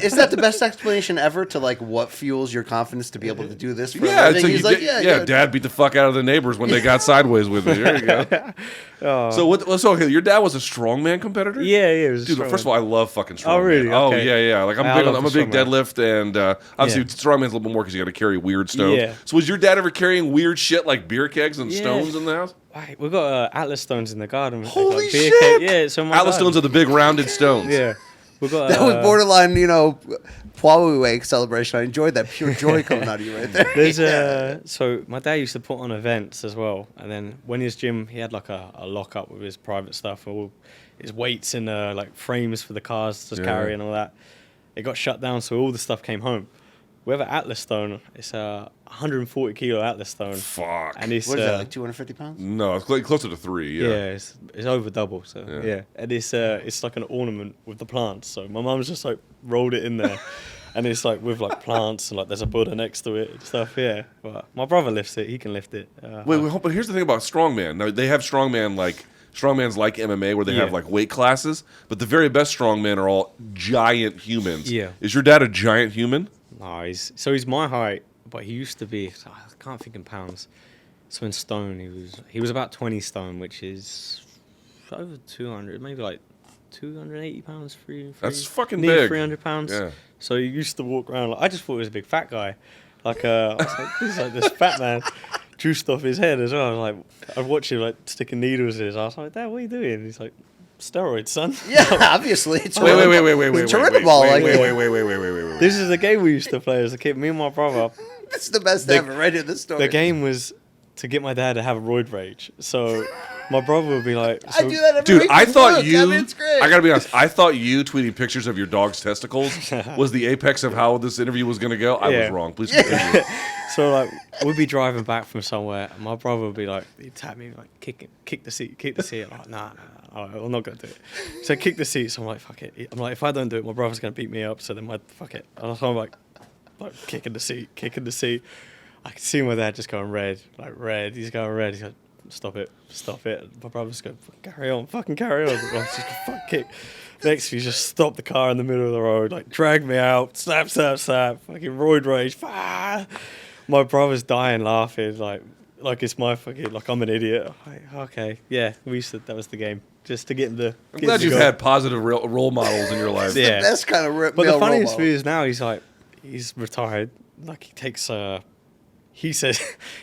Speaker 4: is that the best explanation ever to like what fuels your confidence to be able to do this for a
Speaker 1: Yeah,
Speaker 4: living?
Speaker 1: so
Speaker 4: He's
Speaker 1: you
Speaker 4: like,
Speaker 1: did, Dad beat the fuck out of the neighbors when they got sideways with me. There you go. So okay, your dad was a strongman competitor?
Speaker 2: Yeah, it was.
Speaker 1: Dude, first of all, I love fucking strongman.
Speaker 2: Oh, really?
Speaker 1: Oh,
Speaker 2: Okay.
Speaker 1: yeah. Like I'm
Speaker 2: I
Speaker 1: big.
Speaker 2: love
Speaker 1: I'm a
Speaker 2: the
Speaker 1: big
Speaker 2: strongman.
Speaker 1: deadlift, and obviously
Speaker 2: Yeah.
Speaker 1: strongman's a little bit more because you got to carry weird stones.
Speaker 2: Yeah.
Speaker 1: So was your dad ever carrying weird shit like beer kegs and
Speaker 2: Yeah.
Speaker 1: stones in the house?
Speaker 2: Right, we got Atlas stones in the garden.
Speaker 1: Holy
Speaker 2: beer
Speaker 1: shit!
Speaker 2: Yeah, so my
Speaker 1: Atlas
Speaker 2: garden.
Speaker 1: stones are the big rounded stones.
Speaker 2: Yeah, we got.
Speaker 4: that was borderline, Huawei celebration. I enjoyed that pure joy coming out of you right there.
Speaker 2: There's so my dad used to put on events as well, and then when his gym, he had like a lockup with his private stuff, all his weights and like frames for the cars to carry and all that. It got shut down, so all the stuff came home. We have an Atlas stone. It's a 140 kilo Atlas stone.
Speaker 1: Fuck.
Speaker 2: And it's
Speaker 4: What is that, like 250 pounds?
Speaker 1: No, it's closer to 3. Yeah.
Speaker 2: yeah, it's over double. So
Speaker 1: Yeah.
Speaker 2: yeah, and it's like an ornament with the plants. So my mum's just like rolled it in there, and it's like with like plants and like there's a Buddha next to it and stuff. Yeah, but my brother lifts it. He can lift it.
Speaker 1: Wait, but here's the thing about strongman. Now they have strongman like strongman's like MMA where they have like weight classes, but the very best strongmen are all giant humans.
Speaker 2: Yeah.
Speaker 1: Is your dad a giant human?
Speaker 2: No, he's my height, but he used to be. I can't think in pounds. So in stone, he was about 20 stone, which is over 200, maybe like 280 pounds.
Speaker 1: That's fucking
Speaker 2: near
Speaker 1: big.
Speaker 2: 300 pounds.
Speaker 1: Yeah.
Speaker 2: So he used to walk around. Like, I just thought he was a big fat guy. Like I was like, he's like this fat man, juiced off his head as well. I was like, I'd watch him like sticking needles in his ass. I'm like, Dad, what are you doing? And he's like, steroids, son.
Speaker 4: Yeah, obviously. It's
Speaker 1: Wait.
Speaker 2: This is the game we used to play as a kid. Me and my brother.
Speaker 4: This is the best ever, right here, this story.
Speaker 2: The game was to get my dad to have a roid rage. So my brother would be like,
Speaker 4: I do that every
Speaker 1: Dude,
Speaker 4: week.
Speaker 1: I thought you.
Speaker 4: I mean, it's great.
Speaker 1: I gotta be honest. I thought you tweeting pictures of your dog's testicles was the apex of how this interview was gonna go. I was wrong. Please continue.
Speaker 2: So like we'd be driving back from somewhere, and my brother would be like, he'd tap me like, kick the seat. I'm like, nah, I'm not gonna do it. So kick the seat. So I'm like, fuck it. I'm like, if I don't do it, my brother's gonna beat me up. So then fuck it. And so I'm like kicking the seat. I can see my dad just going red. He's going red. He's like, stop it. My brother's going, fucking carry on. I'm just gonna fuck kick. Next, he just stopped the car in the middle of the road, like drag me out, slap, fucking roid rage. My brother's dying laughing, like it's my fucking, like I'm an idiot. Like, okay, yeah, that was the game, just to get him to.
Speaker 1: I'm glad you've had positive role models in your life.
Speaker 2: Yeah,
Speaker 4: That's kind of
Speaker 2: but the funniest thing is now he's retired. Like he takes he says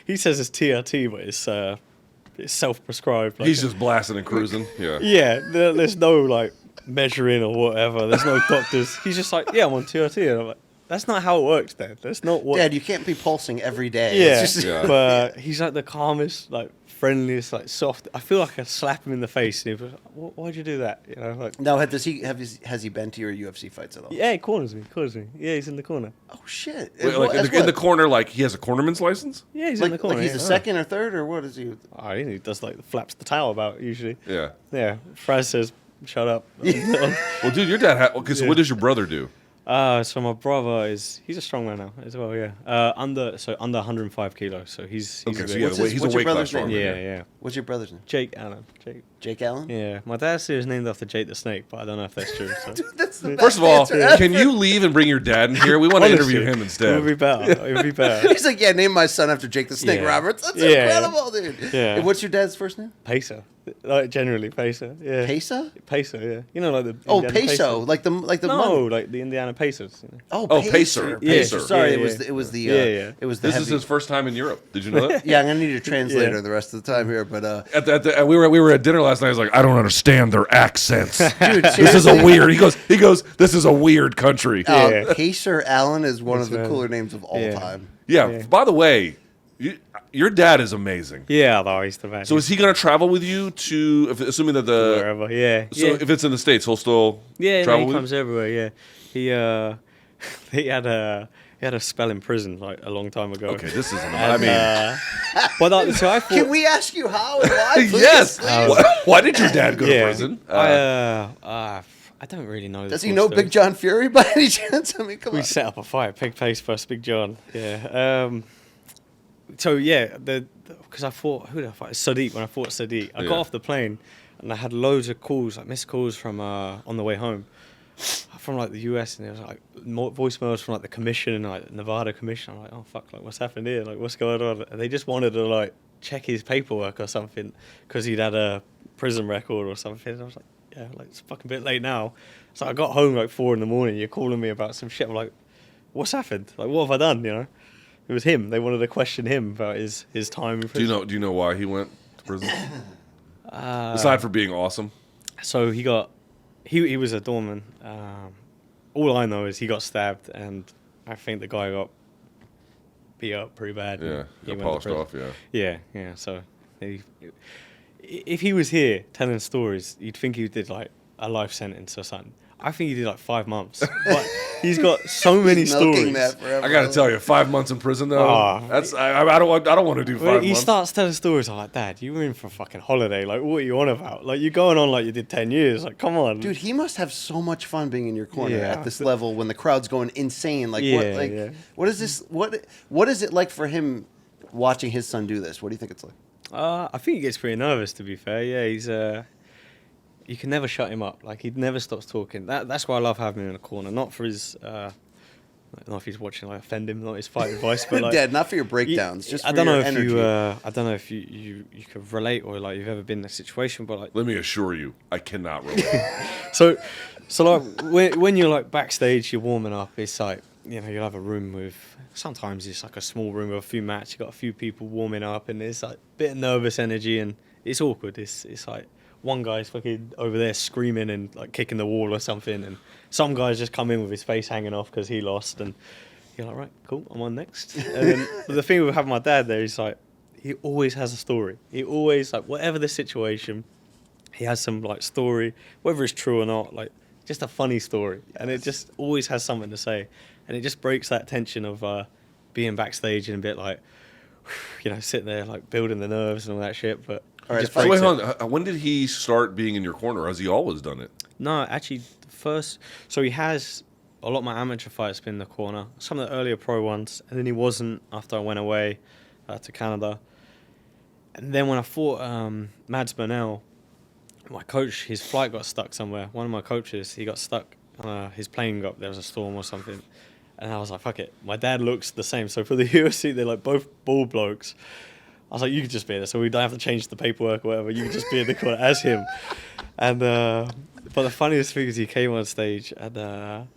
Speaker 2: it's TRT, but it's self-prescribed. Like,
Speaker 1: He's just blasting and cruising. Yeah.
Speaker 2: yeah. There's no like measuring or whatever. There's no doctors. He's just like, yeah, I'm on TRT, and I'm like, that's not how it works, Dad. That's not what.
Speaker 4: Dad, you can't be pulsing every day.
Speaker 2: Yeah,
Speaker 4: It's just,
Speaker 2: but he's like the calmest, like friendliest, like soft. I feel like I slap him in the face, and he'd be like, why'd you do that? You know, like.
Speaker 4: Now, has he been to your UFC fights at all?
Speaker 2: Yeah, he corners me. Yeah, he's in the corner.
Speaker 4: Oh shit!
Speaker 1: Wait, like in the corner, like he has a cornerman's license.
Speaker 2: Yeah, he's in the corner.
Speaker 4: Like he's
Speaker 2: yeah.
Speaker 4: a second or third, or what is he?
Speaker 2: Oh, he does like flaps the towel about usually.
Speaker 1: Yeah.
Speaker 2: Yeah, Firas says, "Shut up."
Speaker 1: Well, dude, your dad. So what does your brother do?
Speaker 2: So my brother he's a strong man now as well. Yeah, under 105 kilos. So he's
Speaker 1: Okay, so
Speaker 2: big.
Speaker 1: yeah,
Speaker 4: What's
Speaker 1: he's a
Speaker 4: your
Speaker 1: weight class
Speaker 4: brother's name?
Speaker 1: strong.
Speaker 2: yeah.
Speaker 4: What's your brother's name?
Speaker 2: Jake Allen.
Speaker 4: Jake Allen.
Speaker 2: Yeah, my dad said he was named after Jake the Snake, but I don't know if that's true. So.
Speaker 4: That's the best
Speaker 1: First of all,
Speaker 4: answer ever.
Speaker 1: can you leave and bring your dad in here? We want to
Speaker 2: Honestly,
Speaker 1: interview him
Speaker 2: It
Speaker 1: instead.
Speaker 2: would be better. It would be better.
Speaker 4: He's like, yeah, name my son after Jake the Snake
Speaker 2: Yeah.
Speaker 4: Roberts. That's
Speaker 2: Yeah.
Speaker 4: incredible, dude.
Speaker 2: Yeah.
Speaker 4: And what's your dad's first name?
Speaker 2: Pacer, like generally Pacer. Yeah.
Speaker 4: Pesa?
Speaker 2: Pacer. Yeah. You know, like the.
Speaker 4: Oh,
Speaker 2: Indiana
Speaker 4: peso,
Speaker 2: Pacers.
Speaker 4: like the
Speaker 2: No,
Speaker 4: money.
Speaker 2: like the Indiana Pacers. You know?
Speaker 4: Oh,
Speaker 1: Pacer.
Speaker 2: Yeah.
Speaker 1: Pacer.
Speaker 4: Sorry,
Speaker 2: Yeah,
Speaker 4: it was the
Speaker 2: yeah.
Speaker 4: it was the
Speaker 1: This is
Speaker 4: heavy.
Speaker 1: his first time in Europe. Did you know that?
Speaker 4: Yeah, I'm gonna need a translator
Speaker 2: Yeah.
Speaker 4: the rest of the time here, but
Speaker 1: We were at dinner last night. I was like, I don't understand their accents.
Speaker 4: dude,
Speaker 1: This is a weird. He goes. This is a weird country.
Speaker 2: Yeah.
Speaker 4: Pacer Allen is one of the
Speaker 2: right.
Speaker 4: cooler names of all
Speaker 2: Yeah.
Speaker 4: time.
Speaker 1: Yeah. By the way, your dad is amazing.
Speaker 2: Yeah, though he's the man.
Speaker 1: So is he going to travel with you to? Assuming that the.
Speaker 2: wherever. Yeah.
Speaker 1: So
Speaker 2: yeah.
Speaker 1: if it's in the States, he'll still
Speaker 2: Yeah, no,
Speaker 1: travel
Speaker 2: he
Speaker 1: with
Speaker 2: comes everywhere. Yeah, he had a spell in prison like a long time ago.
Speaker 1: you? Okay, this is.
Speaker 2: And, but so I thought.
Speaker 4: Can we ask you how and why? Please,
Speaker 1: Yes.
Speaker 4: please?
Speaker 1: Why did your dad go to
Speaker 2: Yeah,
Speaker 1: prison?
Speaker 2: I don't really know. the
Speaker 4: Does he
Speaker 2: full
Speaker 4: know
Speaker 2: story.
Speaker 4: Big John Fury by any chance? I mean, come
Speaker 2: We
Speaker 4: on.
Speaker 2: set up a fight, Pig Face versus Big John. Yeah. So yeah, because I fought who did I fight? Sadiq. When I fought Sadiq, I
Speaker 1: Yeah.
Speaker 2: got off the plane and I had loads of calls, like missed calls from on the way home, from like the US, and there was like more voicemails from like the commission, like Nevada commission. I'm like, oh fuck, like what's happened here? Like what's going on? And they just wanted to like check his paperwork or something because he'd had a prison record or something. And I was like, yeah, like it's a fucking bit late now. So I got home like 4 a.m. You're calling me about some shit. I'm like, what's happened? Like what have I done? You know. It was him. They wanted to question him about his time in prison.
Speaker 1: Do you know why he went to prison? Aside from being awesome.
Speaker 2: So he was a doorman. All I know is he got stabbed, and I think the guy got beat up pretty bad.
Speaker 1: Yeah,
Speaker 2: He
Speaker 1: got
Speaker 2: went to
Speaker 1: polished
Speaker 2: prison.
Speaker 1: off. Yeah.
Speaker 2: Yeah. So if he was here telling stories, you'd think he did like a life sentence or something. I think he did like 5 months. But he's got so many
Speaker 4: Milking
Speaker 2: stories.
Speaker 4: that forever.
Speaker 1: I gotta tell you, 5 months in prison though.
Speaker 2: Oh.
Speaker 1: That's I don't want to do 5
Speaker 2: Well, he
Speaker 1: months.
Speaker 2: starts telling stories. I'm like, Dad, you were in for a fucking holiday. Like, what are you on about? Like, you're going on like you did 10 years. Like, come on.
Speaker 4: Dude, he must have so much fun being in your corner
Speaker 2: Yeah.
Speaker 4: at this level when the crowd's going insane. Like,
Speaker 2: Yeah.
Speaker 4: what is this? What is it like for him watching his son do this? What do you think it's like?
Speaker 2: I think he gets pretty nervous, to be fair. Yeah, he's you can never shut him up. Like, he never stops talking. That's why I love having him in the corner. Not for his, not if he's watching, like, offend him, not his fight advice, but like,
Speaker 4: yeah, not for your breakdowns, just for
Speaker 2: I don't
Speaker 4: your
Speaker 2: know if
Speaker 4: energy.
Speaker 2: I don't know if you could relate or like you've ever been in a situation, but like,
Speaker 1: Let me assure you, I cannot relate.
Speaker 2: so like when you're like backstage, you're warming up. It's like, you know, you'll have a room with, sometimes it's like a small room with a few mats. You got a few people warming up, and there's like a bit of nervous energy, and it's awkward. It's like one guy's fucking over there screaming and like kicking the wall or something, and some guys just come in with his face hanging off because he lost, and you're like, right, cool, I'm on next. And then but the thing with having my dad there, he's like, he always has a story. He always, like, whatever the situation, he has some like story, whether it's true or not, like just a funny story, and it just always has something to say, and it just breaks that tension of being backstage and a bit like, you know, sitting there like building the nerves and all that shit. But
Speaker 4: All right,
Speaker 2: just
Speaker 1: So
Speaker 2: breaks
Speaker 1: wait,
Speaker 2: it.
Speaker 1: hold on. When did he start being in your corner? Has he always done it?
Speaker 2: No, actually, the first, so he has a lot of my amateur fights been in the corner, some of the earlier pro ones, and then he wasn't after I went away to Canada. And then when I fought Mads Burnell, my coach, his flight got stuck somewhere. One of my coaches, he got stuck. His plane got, there was a storm or something. And I was like, fuck it. My dad looks the same. So for the UFC, they're like both bald blokes. I was like, you could just be there. So we don't have to change the paperwork or whatever. You could just be in the corner as him. And but the funniest thing is he came on stage and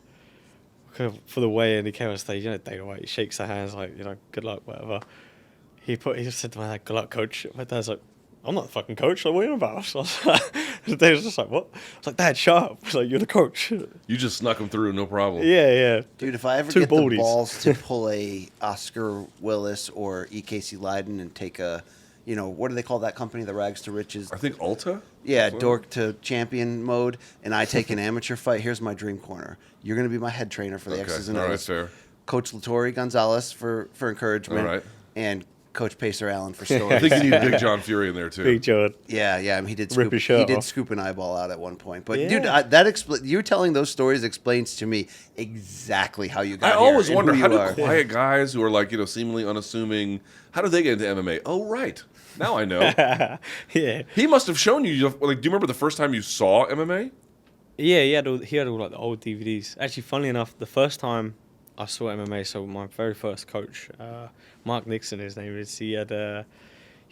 Speaker 2: for the weigh-in, he came on stage, you know, Dana White, he shakes their hands like, you know, good luck, whatever. He just said to my dad, good luck, coach. My dad's like, I'm not the fucking coach. Like, what are you about? So I was like, Dad was just like, what? I was like, Dad, shut up. He's like, you're the coach.
Speaker 1: You just snuck him through, no problem.
Speaker 2: Yeah.
Speaker 4: Dude, if I ever
Speaker 2: Two
Speaker 4: get
Speaker 2: baldies.
Speaker 4: the balls to pull a Oscar Willis or E. Casey Leiden and take a, you know, what do they call that company, the rags to riches?
Speaker 1: I think Ulta?
Speaker 4: Yeah,
Speaker 1: What?
Speaker 4: dork to champion mode, and I take an amateur fight. Here's my dream corner. You're going to be my head trainer for the X's and
Speaker 1: all right,
Speaker 4: O's.
Speaker 1: fair.
Speaker 4: Coach Lattori Gonzalez for encouragement,
Speaker 1: All right.
Speaker 4: and Coach Pacer Allen for
Speaker 1: I
Speaker 4: stories.
Speaker 1: think you need Big John Fury in there, too.
Speaker 2: Big John.
Speaker 4: Yeah, I mean, he did
Speaker 2: Rip
Speaker 4: scoop.
Speaker 2: his shirt
Speaker 4: He did
Speaker 2: off.
Speaker 4: scoop an eyeball out at one point. But
Speaker 2: Yeah.
Speaker 4: dude, you telling those stories explains to me exactly how you got
Speaker 1: I
Speaker 4: here
Speaker 1: always
Speaker 4: and
Speaker 1: wonder,
Speaker 4: who
Speaker 1: how
Speaker 4: you
Speaker 1: do
Speaker 4: are.
Speaker 1: quiet guys who are like, you know, seemingly unassuming, how do they get into MMA? Oh, right. Now I know.
Speaker 2: Yeah.
Speaker 1: He must have shown you, like, do you remember the first time you saw MMA?
Speaker 2: Yeah, he had all like the old DVDs. Actually, funnily enough, the first time I saw MMA, so my very first coach, Mark Nixon, his name is, he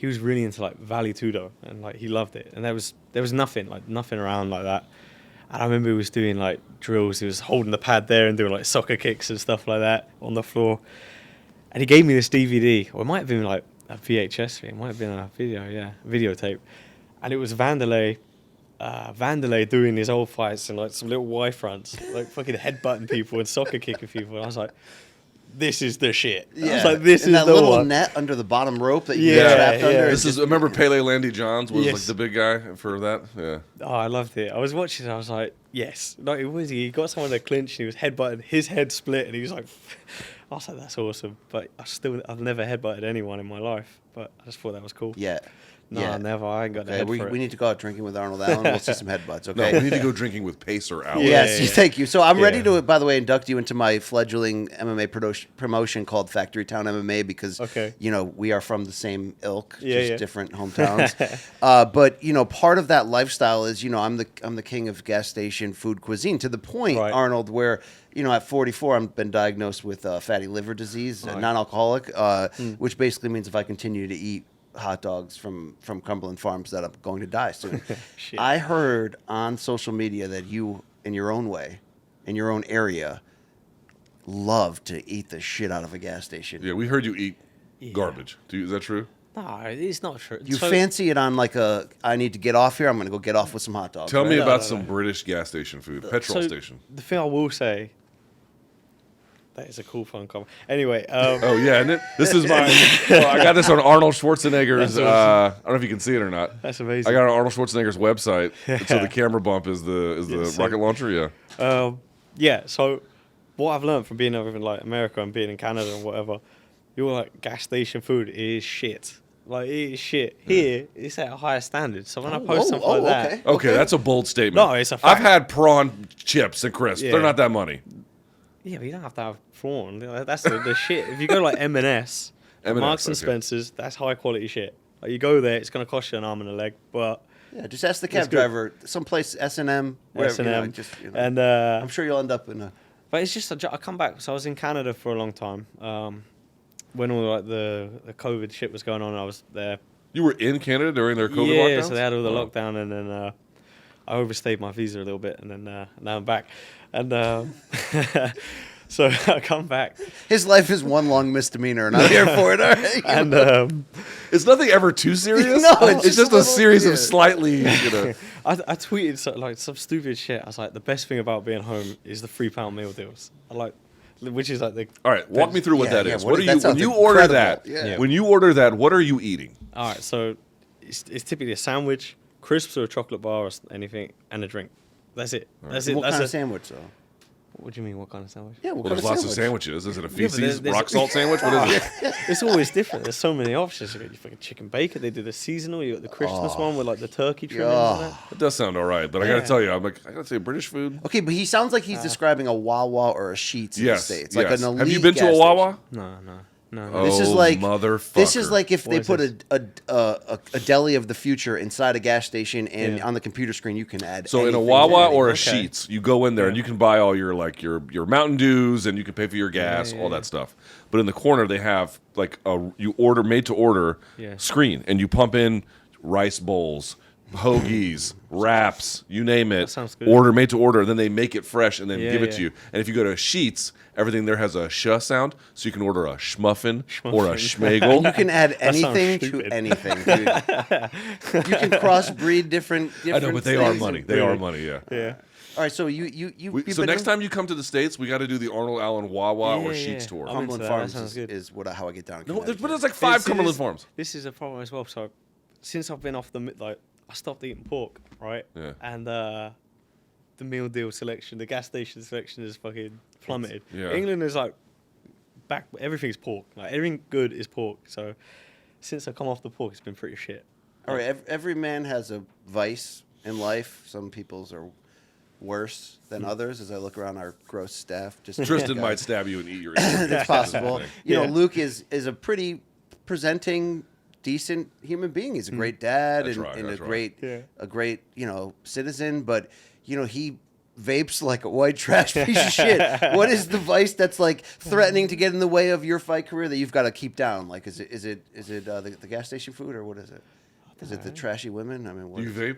Speaker 2: was really into like Vale Tudo, and like he loved it. And there was nothing around like that. And I remember he was doing like drills. He was holding the pad there and doing like soccer kicks and stuff like that on the floor. And he gave me this DVD, or it might have been like a VHS thing. It might have been a videotape. And it was Vanderlei doing his old fights and like some little Y fronts, like fucking headbutting people and soccer kicking people. And I was like, this is the shit. I was like, this
Speaker 4: and
Speaker 2: is
Speaker 4: that
Speaker 2: the
Speaker 4: little
Speaker 2: one.
Speaker 4: net under the bottom rope that you
Speaker 2: Yeah,
Speaker 4: get trapped
Speaker 2: yeah.
Speaker 4: under.
Speaker 1: This is, remember Pele Landy Johns was
Speaker 2: Yes.
Speaker 1: like the big guy for that? Yeah.
Speaker 2: Oh, I loved it. I was watching it. I was like, yes. Like, it was, he got someone to clinch and he was headbutting. His head split and he was like, I was like, that's awesome. But I've never headbutted anyone in my life. But I just thought that was cool.
Speaker 4: Yeah.
Speaker 2: No,
Speaker 4: yeah.
Speaker 2: never. I ain't got the
Speaker 4: Okay,
Speaker 2: head
Speaker 4: we,
Speaker 2: for it.
Speaker 4: we need to go out drinking with Arnold Allen. We'll see some headbutts,
Speaker 1: No,
Speaker 4: okay?
Speaker 1: we need to go drinking with Pacer Allen.
Speaker 2: Yeah.
Speaker 4: Yes, thank you. So I'm ready
Speaker 2: Yeah.
Speaker 4: to, by the way, induct you into my fledgling MMA promotion called Factory Town MMA because,
Speaker 2: Okay.
Speaker 4: you know, we are from the same ilk,
Speaker 2: Yeah,
Speaker 4: just
Speaker 2: yeah.
Speaker 4: different hometowns. But you know, part of that lifestyle is, you know, I'm the king of gas station food cuisine to the point,
Speaker 2: Right.
Speaker 4: Arnold, where you know at 44 I've been diagnosed with fatty liver disease,
Speaker 2: Right.
Speaker 4: non-alcoholic, which basically means if I continue to eat hot dogs from Cumberland Farms that I'm going to die soon.
Speaker 2: Shit.
Speaker 4: I heard on social media that you, in your own way, in your own area, love to eat the shit out of a gas station.
Speaker 1: Yeah, we heard you eat
Speaker 2: Yeah.
Speaker 1: garbage. Is that true?
Speaker 2: No, it's not true.
Speaker 4: You
Speaker 2: So-
Speaker 4: fancy it on like I need to get off here. I'm going to go get off with some hot dogs.
Speaker 1: Tell me
Speaker 4: right?
Speaker 1: about
Speaker 2: no,
Speaker 1: some
Speaker 2: no.
Speaker 1: British gas station food, petrol
Speaker 2: so
Speaker 1: station.
Speaker 2: The thing I will say, that is a cool phone call. Anyway,
Speaker 1: Oh yeah, and this is my. Well, I got this on Arnold Schwarzenegger's.
Speaker 2: That's awesome.
Speaker 1: I don't know if you can see it or not.
Speaker 2: that's amazing.
Speaker 1: I got it on Arnold Schwarzenegger's website. And so
Speaker 2: Yeah.
Speaker 1: the camera bump is the
Speaker 2: Yeah, sick.
Speaker 1: rocket launcher. Yeah.
Speaker 2: Yeah, so what I've learned from being over in like America and being in Canada and whatever, your like gas station food is shit. Like it is shit. Here, it's at a higher standard. So when I post something like that,
Speaker 4: okay.
Speaker 1: Okay, that's a bold statement.
Speaker 2: No, it's a
Speaker 1: I've
Speaker 2: fact.
Speaker 1: had prawn chips and crisps.
Speaker 2: Yeah.
Speaker 1: They're not that money.
Speaker 2: yeah, but you don't have to have prawn. That's the shit. If you go like M&S,
Speaker 1: M&S,
Speaker 2: Marks and
Speaker 1: okay.
Speaker 2: Spencers, that's high quality shit. Like, you go there, it's gonna cost you an arm and a leg, but
Speaker 4: Yeah, just ask the
Speaker 2: It's
Speaker 4: cab
Speaker 2: good.
Speaker 4: driver, someplace S&M, wherever,
Speaker 2: S&M,
Speaker 4: you know,
Speaker 2: and
Speaker 4: I'm sure you'll end up in a.
Speaker 2: but it's just I come back. So I was in Canada for a long time. When all like the COVID shit was going on, I was there.
Speaker 1: You were in Canada during their COVID
Speaker 2: Yeah,
Speaker 1: lockdowns?
Speaker 2: so they had all the
Speaker 1: Wow.
Speaker 2: lockdown, and then I overstayed my visa a little bit, and then now I'm back, and so I come back,
Speaker 4: His life is one long misdemeanor, and I'm here for it. All right?
Speaker 2: and
Speaker 1: Is nothing ever too serious?
Speaker 4: No, it's
Speaker 1: it's
Speaker 4: just
Speaker 1: just
Speaker 4: a
Speaker 1: a
Speaker 4: little-
Speaker 1: series
Speaker 4: yeah.
Speaker 1: of slightly, you know.
Speaker 2: I tweeted like some stupid shit. I was like, the best thing about being home is the £3 meal deals. Which is like the.
Speaker 1: All right, walk me through what
Speaker 4: Yeah,
Speaker 1: that
Speaker 4: yeah,
Speaker 1: is.
Speaker 4: what
Speaker 1: What
Speaker 4: is-
Speaker 1: are
Speaker 4: that
Speaker 1: you when
Speaker 4: sounds
Speaker 1: you order that?
Speaker 4: incredible. Yeah.
Speaker 1: When you order that, what are you eating?
Speaker 2: All right, so it's typically a sandwich, crisps or a chocolate bar or anything, and a drink. That's it. That's it.
Speaker 4: What
Speaker 2: That's
Speaker 4: kind
Speaker 2: it.
Speaker 4: of sandwich, though?
Speaker 2: What do you mean? What kind of sandwich?
Speaker 4: Yeah, what
Speaker 1: Well,
Speaker 4: kind
Speaker 1: there's lots of
Speaker 4: sandwich?
Speaker 1: sandwiches. Is it a
Speaker 2: but
Speaker 1: feces
Speaker 2: there's-
Speaker 1: rock salt sandwich? What is it?
Speaker 2: It's always different. There's so many options. You got your fucking chicken bacon. They do the seasonal. You got the Christmas one with like the turkey trimmings and that.
Speaker 1: It does sound all right, but I gotta
Speaker 2: Yeah.
Speaker 1: tell you, I gotta say British food.
Speaker 4: Okay, but he sounds like he's describing a Wawa or a Sheetz in
Speaker 1: Yes,
Speaker 4: the States. Like
Speaker 1: yes.
Speaker 4: an elite
Speaker 1: Have you been to
Speaker 4: gas
Speaker 1: a Wawa?
Speaker 2: No.
Speaker 1: Oh,
Speaker 4: This is like
Speaker 1: motherfucker.
Speaker 4: This is like if
Speaker 2: What
Speaker 4: they
Speaker 2: is
Speaker 4: put
Speaker 2: this?
Speaker 4: a deli of the future inside a gas station, and
Speaker 2: Yeah.
Speaker 4: on the computer screen you can add.
Speaker 1: So in a
Speaker 4: anything to
Speaker 1: Wawa
Speaker 4: anything.
Speaker 1: or a
Speaker 2: Okay.
Speaker 1: Sheetz, you go in there and you can buy all your like your Mountain Dews and you can pay for your gas, all that stuff. But in the corner they have like you order made to order
Speaker 2: Yeah.
Speaker 1: screen and you pump in rice bowls, hoagies, wraps, you name it.
Speaker 2: That sounds good.
Speaker 1: Order made to order, then they make it fresh and then
Speaker 2: Yeah,
Speaker 1: give it to
Speaker 2: yeah.
Speaker 1: you. And if you go to Sheetz, everything there has a sh sound, so you can order a schmuffin or a
Speaker 2: Schmuffin.
Speaker 1: schmagel.
Speaker 4: You can add
Speaker 2: sounds
Speaker 4: anything to
Speaker 2: stupid.
Speaker 4: anything, dude. You can crossbreed different.
Speaker 1: I know, but they are
Speaker 4: things.
Speaker 1: money. They are money, yeah.
Speaker 2: Yeah.
Speaker 4: All right, so you
Speaker 1: So next time you come to the States, we got to do the Arnold Allen Wawa or
Speaker 2: Yeah,
Speaker 1: Sheetz
Speaker 2: yeah.
Speaker 1: tour.
Speaker 2: I'm
Speaker 4: Cumberland
Speaker 2: into that.
Speaker 4: Farms
Speaker 2: That sounds good.
Speaker 4: is how I get down.
Speaker 1: No, but there's like 5 Cumberland Farms.
Speaker 2: This is a problem as well. So since I've been off I stopped eating pork, right?
Speaker 1: Yeah.
Speaker 2: And the meal deal selection, the gas station selection is fucking plummeted.
Speaker 1: Yeah.
Speaker 2: England is like back. Everything's pork. Like everything good is pork. So since I come off the pork, it's been pretty shit.
Speaker 4: All right, every man has a vice in life. Some people's are worse than others. As I look around our gross staff, just
Speaker 1: Tristan might stab you and eat your.
Speaker 4: It's possible. You know,
Speaker 2: Yeah.
Speaker 4: Luke is a pretty presenting, decent human being. He's a great dad
Speaker 1: That's
Speaker 4: and,
Speaker 1: right,
Speaker 4: and
Speaker 1: that's
Speaker 4: a
Speaker 1: right.
Speaker 4: great citizen. But he vapes like a white trash piece of shit. What is the vice that's like threatening to get in the way of your fight career that you've got to keep down? Like, is it the gas station food, or what is it? Is it the trashy women? I mean, what
Speaker 1: Do you vape?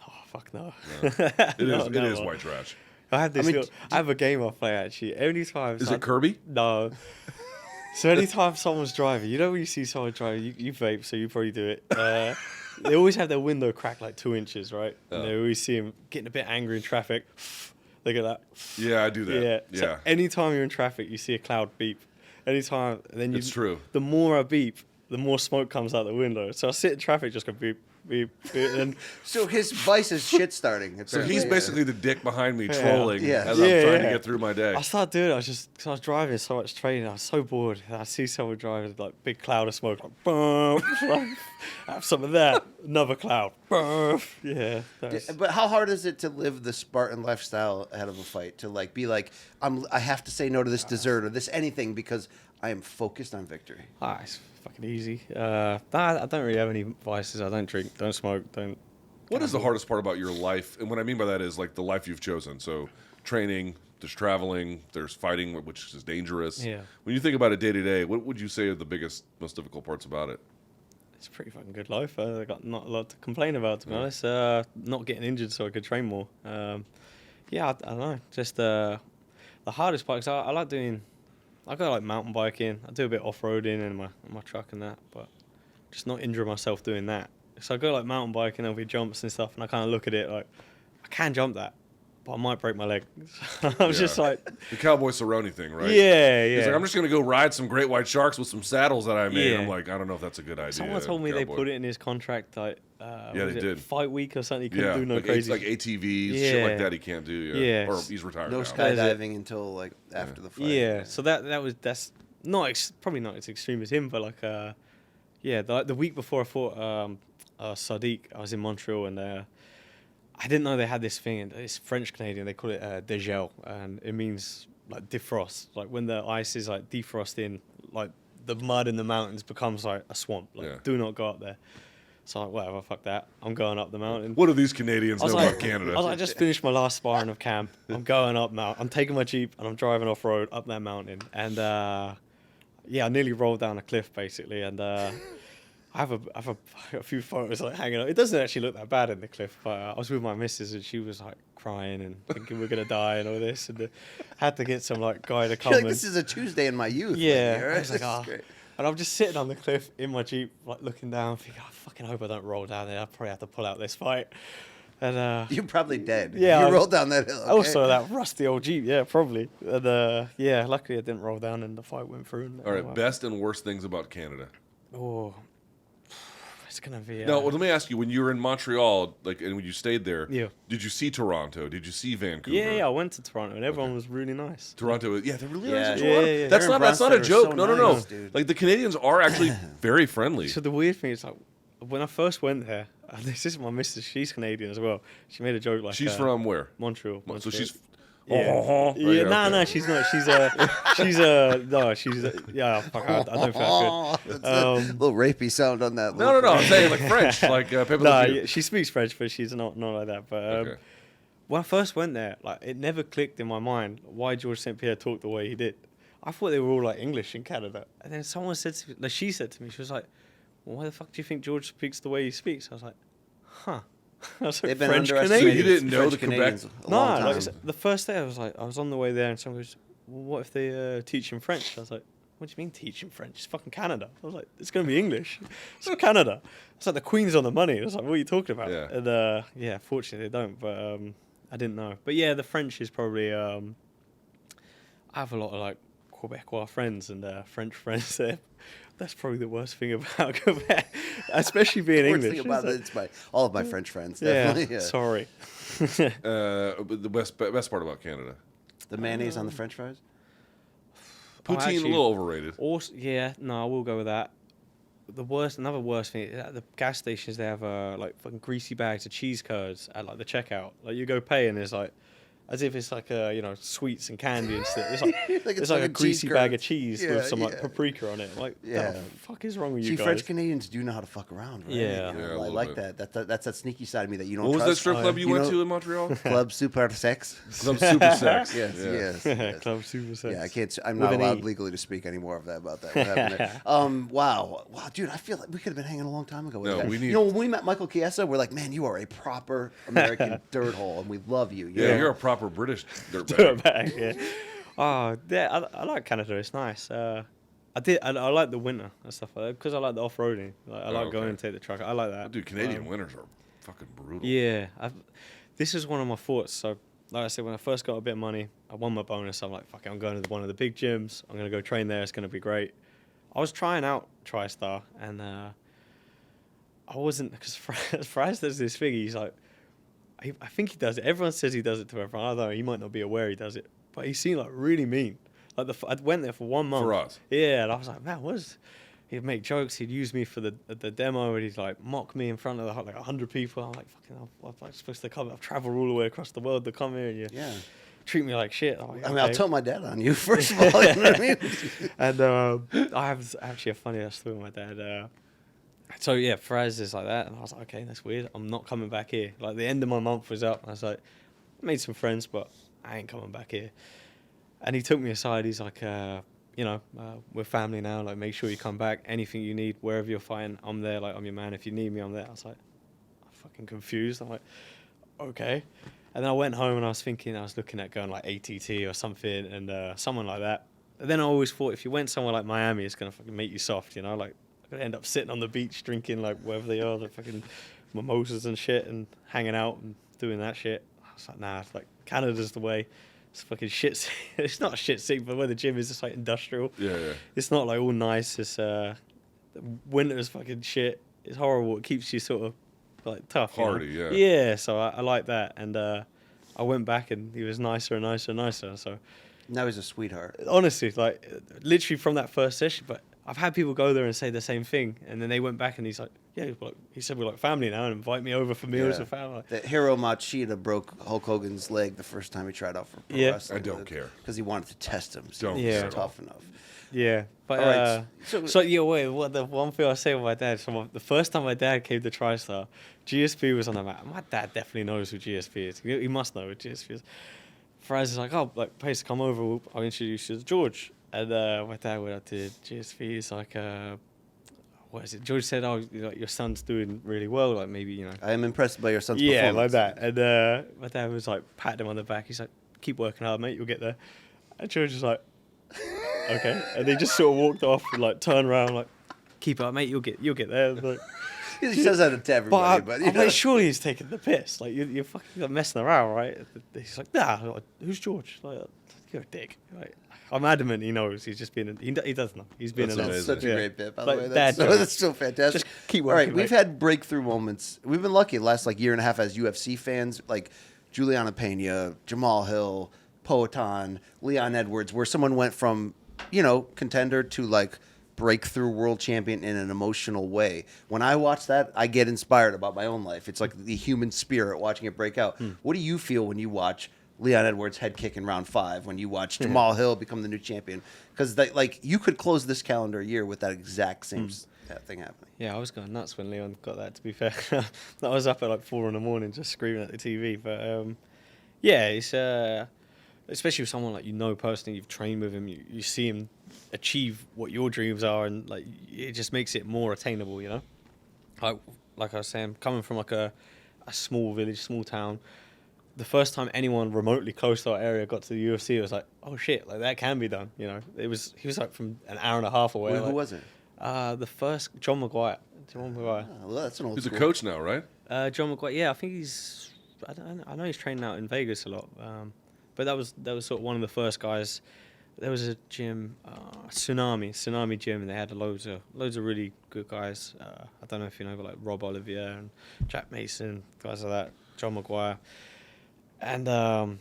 Speaker 2: Oh fuck no.
Speaker 1: It is
Speaker 2: No.
Speaker 1: white trash.
Speaker 2: I have this.
Speaker 4: I mean,
Speaker 2: I have a game I play actually. Every time.
Speaker 1: Is it Kirby?
Speaker 2: No. So anytime someone's driving, when you see someone driving, you vape, so you probably do it. They always have their window cracked like 2 inches, right?
Speaker 1: Oh.
Speaker 2: And they always see them getting a bit angry in traffic. Look at that.
Speaker 1: Yeah, I do that.
Speaker 2: Yeah. So
Speaker 1: Yeah.
Speaker 2: anytime you're in traffic, you see a cloud beep. Anytime, and then
Speaker 1: It's true.
Speaker 2: The more I beep, the more smoke comes out the window. So I sit in traffic, just go beep, beep, beep, and
Speaker 4: So his vice is shit starting.
Speaker 1: So he's basically the dick behind me
Speaker 2: Yeah.
Speaker 1: trolling
Speaker 4: Yeah.
Speaker 1: as I'm
Speaker 2: Yeah,
Speaker 1: trying to
Speaker 2: yeah.
Speaker 1: get through my day.
Speaker 2: I started doing it. Cause I was driving so much training. I was so bored. And I see someone driving like big cloud of smoke. Like, boom. Have some of that. Another cloud. Boom. Yeah. that's-
Speaker 4: But how hard is it to live the Spartan lifestyle ahead of a fight? To like be like, I have to say no to this dessert or this anything because I am focused on victory.
Speaker 2: it's fucking easy. I don't really have any vices. I don't drink. Don't smoke. Don't.
Speaker 1: What is the hardest part about your life? And what I mean by that is like the life you've chosen. So training, there's traveling, there's fighting, which is dangerous.
Speaker 2: Yeah.
Speaker 1: When you think about it day to day, what would you say are the biggest, most difficult parts about it?
Speaker 2: It's a pretty fucking good life. I got not a lot to complain about, to be honest. Not getting injured so I could train more. I don't know. Just the hardest part, 'cause I like doing. I go like mountain biking. I do a bit off roading in my truck and that, but just not injure myself doing that. So I go like mountain biking, there'll be jumps and stuff, and I kind of look at it like I can jump that, but I might break my leg. I was just like,
Speaker 1: The Cowboy Cerrone thing, right?
Speaker 2: yeah.
Speaker 1: He's like, I'm just going to go ride some great white sharks with some saddles that I made.
Speaker 2: Yeah.
Speaker 1: I'm like, I don't know if that's a good idea.
Speaker 2: Someone told me they
Speaker 1: Cowboy.
Speaker 2: put it in his contract, like,
Speaker 1: Yeah, they did.
Speaker 2: Fight week or something. He couldn't do no
Speaker 1: like,
Speaker 2: crazy.
Speaker 1: like ATVs, shit like
Speaker 2: Yeah.
Speaker 1: that he can't do.
Speaker 2: Yeah.
Speaker 1: Or he's retired
Speaker 4: No
Speaker 1: now.
Speaker 4: skydiving until like after the fight.
Speaker 2: Yeah, so that's not probably not as extreme as him, but like the week before I fought Sadiq, I was in Montreal and I didn't know they had this thing. It's French Canadian. They call it degel, and it means like defrost. Like when the ice is like defrosting, like the mud in the mountains becomes like a swamp. Like,
Speaker 1: Yeah.
Speaker 2: do not go up there. So I'm like, whatever, fuck that. I'm going up the mountain.
Speaker 1: What do these Canadians know about Canada?
Speaker 2: I was like, I just finished my last sparring of camp. I'm going up mountain. I'm taking my Jeep and I'm driving off road up that mountain. And I nearly rolled down a cliff basically. And I have a few photos like hanging up. It doesn't actually look that bad in the cliff, but I was with my missus and she was like crying and thinking we're gonna die and all this. And had to get some like guy to come.
Speaker 4: You're like, this is a Tuesday in my youth.
Speaker 2: Yeah,
Speaker 4: Right?
Speaker 2: I was like, oh. And I'm just sitting on the cliff in my Jeep, like looking down, thinking, I fucking hope I don't roll down there. I probably have to pull out this fight. And
Speaker 4: You're probably dead.
Speaker 2: Yeah,
Speaker 4: You rolled down that hill. Okay.
Speaker 2: also that rusty old Jeep, yeah, probably. And luckily I didn't roll down and the fight went through. And
Speaker 1: All right, best and worst things about Canada.
Speaker 2: Oh, it's gonna be.
Speaker 1: Now, let me ask you: when you were in Montreal, like, and when you stayed there,
Speaker 2: Yeah.
Speaker 1: did you see Toronto? Did you see Vancouver?
Speaker 2: Yeah, I went to Toronto and everyone was really nice.
Speaker 1: Toronto, yeah, they're really
Speaker 4: Yeah.
Speaker 1: nice in
Speaker 2: Yeah,
Speaker 1: Toronto.
Speaker 2: yeah.
Speaker 1: That's
Speaker 4: Aaron
Speaker 1: not a
Speaker 4: Brunson
Speaker 1: joke.
Speaker 4: are
Speaker 1: No,
Speaker 4: so
Speaker 1: no.
Speaker 4: nice, dude.
Speaker 1: Like the Canadians are actually very friendly.
Speaker 2: So the weird thing is, like, when I first went there, this is my missus. She's Canadian as well. She made a joke like,
Speaker 1: She's from where?
Speaker 2: Montreal.
Speaker 1: So she's.
Speaker 2: Yeah, no, she's not. She's yeah. Fuck, I don't feel
Speaker 4: Oh,
Speaker 2: good.
Speaker 4: that's a little rapey sound on that.
Speaker 1: No. I'm saying like French, like Pepe
Speaker 2: No,
Speaker 1: Le Pew.
Speaker 2: yeah, she speaks French, but she's not like that. But
Speaker 1: Okay.
Speaker 2: when I first went there, like it never clicked in my mind why George St. Pierre talked the way he did. I thought they were all like English in Canada, and then someone said to me, like she said to me, she was like, well, "Why the fuck do you think George speaks the way he speaks?" I was like, "Huh." I was like,
Speaker 4: They've been
Speaker 2: French
Speaker 4: underestimated.
Speaker 1: So you didn't know
Speaker 4: French
Speaker 1: the Quebec-
Speaker 4: Canadians a
Speaker 2: No,
Speaker 4: long
Speaker 2: like I
Speaker 4: time.
Speaker 2: said, the first day I was on the way there and someone goes, well, what if they teach in French? I was like, what do you mean teach in French? It's fucking Canada. I was like, it's going to be English. It's Canada. It's like the Queen's on the money. I was like, what are you talking about?
Speaker 1: Yeah.
Speaker 2: And fortunately they don't, but I didn't know. But yeah, the French is probably, I have a lot of like Quebecois friends and French friends there. That's probably the worst thing about Quebec, especially being
Speaker 4: Worst
Speaker 2: English.
Speaker 4: thing about
Speaker 2: It's
Speaker 4: it, it's all of my French friends.
Speaker 2: like,
Speaker 4: Definitely.
Speaker 2: yeah,
Speaker 4: Yeah.
Speaker 2: sorry.
Speaker 1: But the best part about Canada,
Speaker 4: The mayonnaise on the French fries.
Speaker 1: poutine
Speaker 2: actually-
Speaker 1: a little overrated.
Speaker 2: Also, yeah, no, I will go with that. Another worst thing is at the gas stations they have like fucking greasy bags of cheese curds at like the checkout. Like you go pay and there's like, as if it's like sweets and candy and stuff. It's like
Speaker 4: Like
Speaker 2: it's like a
Speaker 4: fucking cheese
Speaker 2: greasy bag of
Speaker 4: curds.
Speaker 2: cheese
Speaker 4: Yeah,
Speaker 2: with some like
Speaker 4: yeah.
Speaker 2: paprika on it. I'm like,
Speaker 4: Yeah.
Speaker 2: what the fuck is wrong with
Speaker 4: See,
Speaker 2: you guys?
Speaker 4: French Canadians do know how to fuck around, right?
Speaker 2: Yeah.
Speaker 4: You know,
Speaker 1: Yeah, a
Speaker 4: I
Speaker 1: little
Speaker 4: like
Speaker 1: bit.
Speaker 4: that. That's that sneaky side of me that you don't
Speaker 1: What was that
Speaker 4: trust.
Speaker 1: strip club you
Speaker 4: You
Speaker 1: went
Speaker 4: know-
Speaker 1: to in Montreal?
Speaker 4: Club Super Sex.
Speaker 1: Club Super Sex.
Speaker 4: Yes,
Speaker 1: Yeah.
Speaker 4: yes.
Speaker 2: Club Super Sex.
Speaker 4: Yeah, I can't. I'm
Speaker 2: With
Speaker 4: not
Speaker 2: an
Speaker 4: allowed
Speaker 2: E.
Speaker 4: legally to speak anymore of that about that. What happened there. Wow, dude, I feel like we could have been hanging a long time ago. With
Speaker 1: No,
Speaker 4: that.
Speaker 1: we need-
Speaker 4: You know, when we met Michael Chiesa, we're like, man, you are a proper American dirt hole, and we love you.
Speaker 1: Yeah,
Speaker 4: know?
Speaker 1: you're a proper British dirtbag.
Speaker 2: Back, yeah. Oh, yeah, I like Canada. It's nice. I like the winter and stuff like that because I like the off-roading. Like, I like going and take the truck. I like that.
Speaker 1: Dude, Canadian winters are fucking brutal.
Speaker 2: Yeah, this is one of my thoughts. So, like I said, when I first got a bit of money, I won my bonus. I'm like, fuck it, I'm going to one of the big gyms. I'm going to go train there. It's going to be great. I was trying out Tristar, and I wasn't, because Firas does this thing. He's like, I think he does it. Everyone says he does it to everyone. I don't know. He might not be aware he does it, but he seemed like really mean. Like I went there for 1 month.
Speaker 1: For us.
Speaker 2: Yeah, and I was like, man, he'd make jokes. He'd use me for the demo, and he'd like mock me in front of like 100 people. I'm like, fucking, I'm supposed to come. I've traveled all the way across the world to come here, and you treat me like shit. I'm like,
Speaker 4: I mean, I'll
Speaker 2: okay.
Speaker 4: tell my dad on you first of all. You know what I mean?
Speaker 2: And I have actually a funny story with my dad. So yeah, Firas is like that, and I was like, okay, that's weird. I'm not coming back here. Like the end of my month was up, and I was like, I made some friends, but I ain't coming back here. And he took me aside. He's like, we're family now. Like, make sure you come back. Anything you need, wherever you're fighting, I'm there. Like, I'm your man. If you need me, I'm there. I was like, I'm fucking confused. I'm like, okay. And then I went home and I was looking at going like ATT or something, and someone like that. And then I always thought if you went somewhere like Miami, it's gonna fucking make you soft, you know, like. I end up sitting on the beach drinking like wherever they are, the fucking mimosas and shit, and hanging out and doing that shit. I was like, nah, it's like Canada's the way. It's fucking shit. It's not a shit city, but where the gym is, it's like industrial.
Speaker 1: Yeah.
Speaker 2: It's not like all nice. It's winter's fucking shit. It's horrible. It keeps you sort of like tough.
Speaker 1: Hardy,
Speaker 2: you know?
Speaker 1: yeah.
Speaker 2: Yeah. So I like that, and I went back and he was nicer and nicer and nicer. So
Speaker 4: Now he's a sweetheart.
Speaker 2: honestly, like literally from that first session, but I've had people go there and say the same thing, and then they went back and he's like, yeah, he said we're like family now, and invite me over for meals with family.
Speaker 4: That Hiro Machida broke Hulk Hogan's leg the first time he tried out for pro wrestling.
Speaker 1: I don't care.
Speaker 4: Because he wanted to test him.
Speaker 1: Don't
Speaker 4: He's
Speaker 1: care.
Speaker 4: tough enough.
Speaker 2: Yeah, but
Speaker 4: All right,
Speaker 2: so yeah, wait. What the one thing I say with my dad? So the first time my dad came to TriStar, GSP was on the map. My dad definitely knows who GSP is. He must know who GSP is. Firas is like, oh, like, please come over. I'll introduce you to George. And my dad went up to GSP. He's like, what is it? George said, oh, your son's doing really well. Like maybe
Speaker 4: I am impressed by your son's
Speaker 2: yeah,
Speaker 4: performance.
Speaker 2: like that. And my dad was like, patting him on the back. He's like, keep working hard, mate. You'll get there. And George was like, okay. And they just sort of walked off and like turned around like, keep up, mate. You'll get there. Like,
Speaker 4: He says that to everybody, but
Speaker 2: I'm like, surely he's taking the piss. Like you're fucking messing around, right? He's like, nah. Like, who's George? Like, you're a dick. Like, I'm adamant he knows. He's just being. He does know. He's being.
Speaker 4: That's such a great bit, by the
Speaker 2: Like,
Speaker 4: way.
Speaker 2: dad
Speaker 4: That's so fantastic.
Speaker 2: Just keep
Speaker 4: All right,
Speaker 2: working,
Speaker 4: we've
Speaker 2: mate.
Speaker 4: had breakthrough moments. We've been lucky the last year and a half as UFC fans, like Juliana Pena, Jamal Hill, Poatan, Leon Edwards, where someone went from contender to like breakthrough world champion in an emotional way. When I watch that, I get inspired about my own life. It's like the human spirit watching it break out. What do you feel when you watch Leon Edwards head kick in round 5, when you watch Jamal Hill become the new champion? Because you could close this calendar year with that exact same thing happening.
Speaker 2: Yeah, I was going nuts when Leon got that, to be fair. I was up at like 4 a.m. just screaming at the TV. But yeah, it's especially with someone like personally, you've trained with him, you see him achieve what your dreams are, and like it just makes it more attainable, Like I was saying, coming from like a small village, small town, the first time anyone remotely close to our area got to the UFC, it was like, oh shit, like that can be done, He was like from an hour and a half away.
Speaker 4: Who was it?
Speaker 2: The first John McGuire.
Speaker 4: Well, that's an old
Speaker 1: He's a
Speaker 4: school.
Speaker 1: coach now, right?
Speaker 2: John McGuire. Yeah, I think he's. I know he's training out in Vegas a lot. But that was sort of one of the first guys. There was a gym, Tsunami Gym, and they had loads of really good guys. I don't know if you know, but like Rob Olivier and Jack Mason, guys like that, John McGuire, and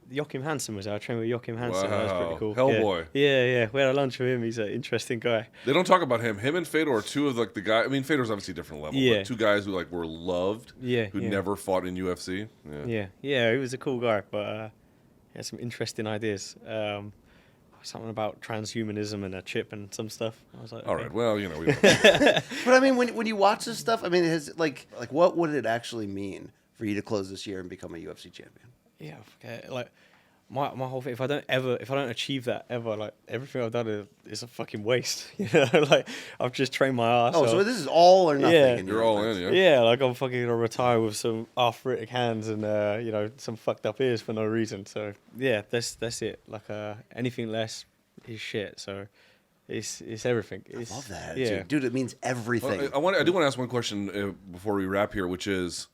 Speaker 2: Joachim Hansen was there. I trained with Joachim Hansen. That was pretty
Speaker 1: Wow.
Speaker 2: cool.
Speaker 1: Hellboy.
Speaker 2: Yeah. We had a lunch with him. He's an interesting guy.
Speaker 1: They don't talk about him. Him and Fedor are two of like the guys. I mean, Fedor's obviously a different level,
Speaker 2: Yeah.
Speaker 1: but two guys who like were loved.
Speaker 2: Yeah,
Speaker 1: Who
Speaker 2: yeah.
Speaker 1: never fought in UFC.
Speaker 2: Yeah. He was a cool guy, but he had some interesting ideas. Something about transhumanism and a chip and some stuff. I was like,
Speaker 1: All
Speaker 2: okay.
Speaker 1: right. Well, we don't.
Speaker 4: But I mean, when you watch this stuff, I mean, like what would it actually mean for you to close this year and become a UFC champion?
Speaker 2: Yeah, okay. Like my whole thing. If I don't achieve that ever, like everything I've done is a fucking waste. Like I've just trained my ass.
Speaker 4: Oh, so this is all or nothing.
Speaker 2: Yeah.
Speaker 4: in your
Speaker 1: You're all
Speaker 4: minds.
Speaker 1: in, yeah.
Speaker 2: Yeah, like I'm fucking gonna retire with some arthritic hands and some fucked up ears for no reason. So yeah, that's it. Like anything less is shit. So it's everything.
Speaker 4: I love that,
Speaker 2: Yeah.
Speaker 4: dude. It means everything.
Speaker 1: I do want to ask one question before we wrap here, which is,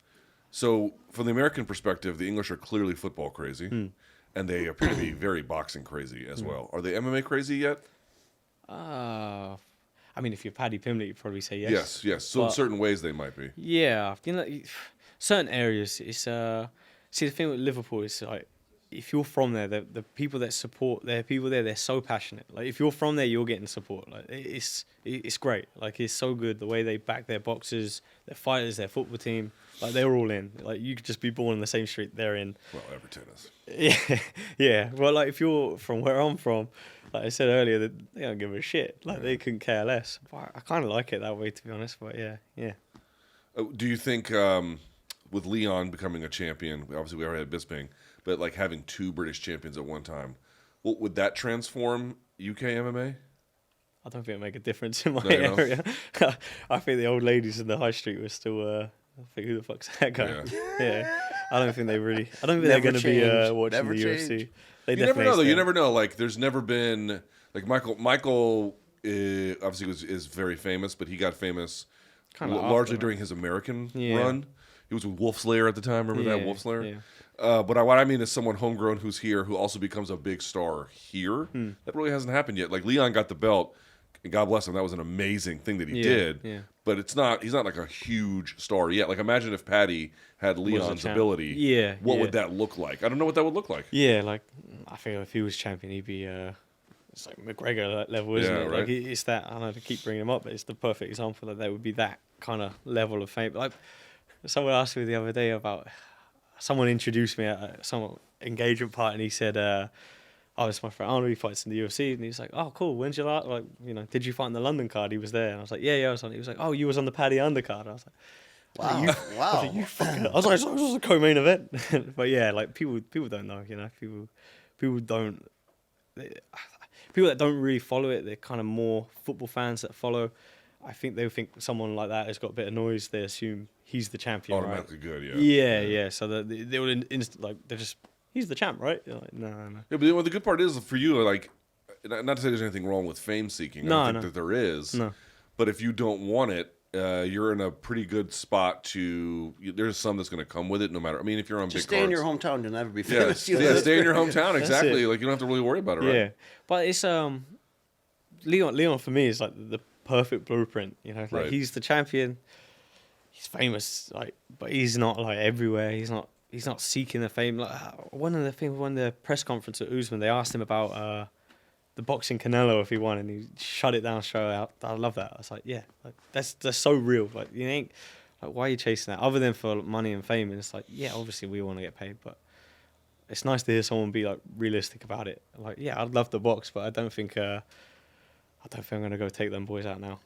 Speaker 1: so from the American perspective, the English are clearly football crazy, and they appear to be very boxing crazy as well. Are they MMA crazy yet?
Speaker 2: I mean, if you're Paddy Pimblett, you'd probably say yes.
Speaker 1: Yes. So in
Speaker 2: But-
Speaker 1: certain ways, they might be.
Speaker 2: Yeah, certain areas. It's see the thing with Liverpool is like if you're from there, the people that support their people there, they're so passionate. Like if you're from there, you're getting support. Like it's great. Like it's so good the way they back their boxers, their fighters, their football team. Like they're all in. Like you could just be born in the same street they're in.
Speaker 1: Well, Everton is.
Speaker 2: Yeah. Well, like if you're from where I'm from, like I said earlier, they don't give a shit. Like they couldn't care less. But I kind of like it that way, to be honest. But yeah.
Speaker 1: Do you think with Leon becoming a champion, obviously we already had Bisping, but like having two British champions at one time, would that transform UK MMA?
Speaker 2: I don't think it'll make a difference in my
Speaker 1: No, you don't?
Speaker 2: area. I think the old ladies in the high street were still. I think who the fuck's that guy? Yeah. I don't think they really. I don't think they're
Speaker 4: Never
Speaker 2: going to be
Speaker 4: change.
Speaker 2: watching
Speaker 4: Never
Speaker 2: the
Speaker 4: change.
Speaker 2: UFC. They
Speaker 1: You never know, though.
Speaker 2: stay.
Speaker 1: You never know. Like, there's never been like Michael. Obviously, is very famous, but he got famous
Speaker 2: Kinda
Speaker 1: largely
Speaker 2: after,
Speaker 1: during his American
Speaker 2: Yeah.
Speaker 1: run. He was with Wolf Slayer at the time. Remember that
Speaker 2: Yeah,
Speaker 1: Wolf Slayer?
Speaker 2: yeah.
Speaker 1: But what I mean is someone homegrown who's here who also becomes a big star here.
Speaker 2: Hmm.
Speaker 1: That really hasn't happened yet. Like Leon got the belt, and God bless him, that was an amazing thing that he
Speaker 2: Yeah,
Speaker 1: did.
Speaker 2: yeah.
Speaker 1: But he's not like a huge star yet. Like imagine if Paddy had Leon's
Speaker 2: champ.
Speaker 1: ability.
Speaker 2: Yeah,
Speaker 1: What
Speaker 2: yeah.
Speaker 1: would that look like? I don't know what that would look like.
Speaker 2: Yeah, like I feel if he was champion, he'd be it's like McGregor level, isn't it?
Speaker 1: right.
Speaker 2: Like it's that. I don't know to keep bringing him up, but it's the perfect example that there would be that kind of level of fame. Like someone asked me the other day about someone introduced me at some engagement party, and he said, "Oh, it's my friend Arnold. He fights in the UFC," and he's like, "Oh, cool. When's your last? Like, you know, did you fight in the London card?" He was there, and I was like, "Yeah, I was on." He was like, "Oh, you was on the Paddy undercard." I was like.
Speaker 4: Wow. Wow.
Speaker 2: I was like, you fucker. I was like, it was a co-main event. But yeah, like people don't know, you know. People don't. People that don't really follow it, they're kind of more football fans that follow. I think they think someone like that has got a bit of noise. They assume he's the champion, right?
Speaker 1: Automatically good, yeah.
Speaker 2: Yeah. So they would like they're just he's the champ, right? You're like, no.
Speaker 1: Yeah, but the good part is for you, like, not to say there's anything wrong with fame seeking. I don't think that there is.
Speaker 2: No.
Speaker 1: But if you don't want it, you're in a pretty good spot to. There's some that's going to come with it, no matter. I mean, if you're on
Speaker 4: Just
Speaker 1: big
Speaker 4: stay in
Speaker 1: cards,
Speaker 4: your hometown. You'll never be
Speaker 1: yeah,
Speaker 4: famous.
Speaker 1: stay in your hometown. Exactly.
Speaker 2: it.
Speaker 1: Like you don't have to really worry about it, right?
Speaker 2: Yeah, but it's Leon for me is like the perfect blueprint. You know, like
Speaker 1: Right.
Speaker 2: he's the champion. He's famous, like, but he's not like everywhere. He's not seeking the fame. Like one of the press conference at Usman, they asked him about the boxing Canelo if he won, and he shut it down straight out. I love that. I was like, yeah, like that's so real. Like you ain't like why are you chasing that other than for money and fame? And it's like, yeah, obviously we want to get paid, but it's nice to hear someone be like realistic about it. Like, yeah, I'd love to box, but I don't think I'm gonna go take them boys out now.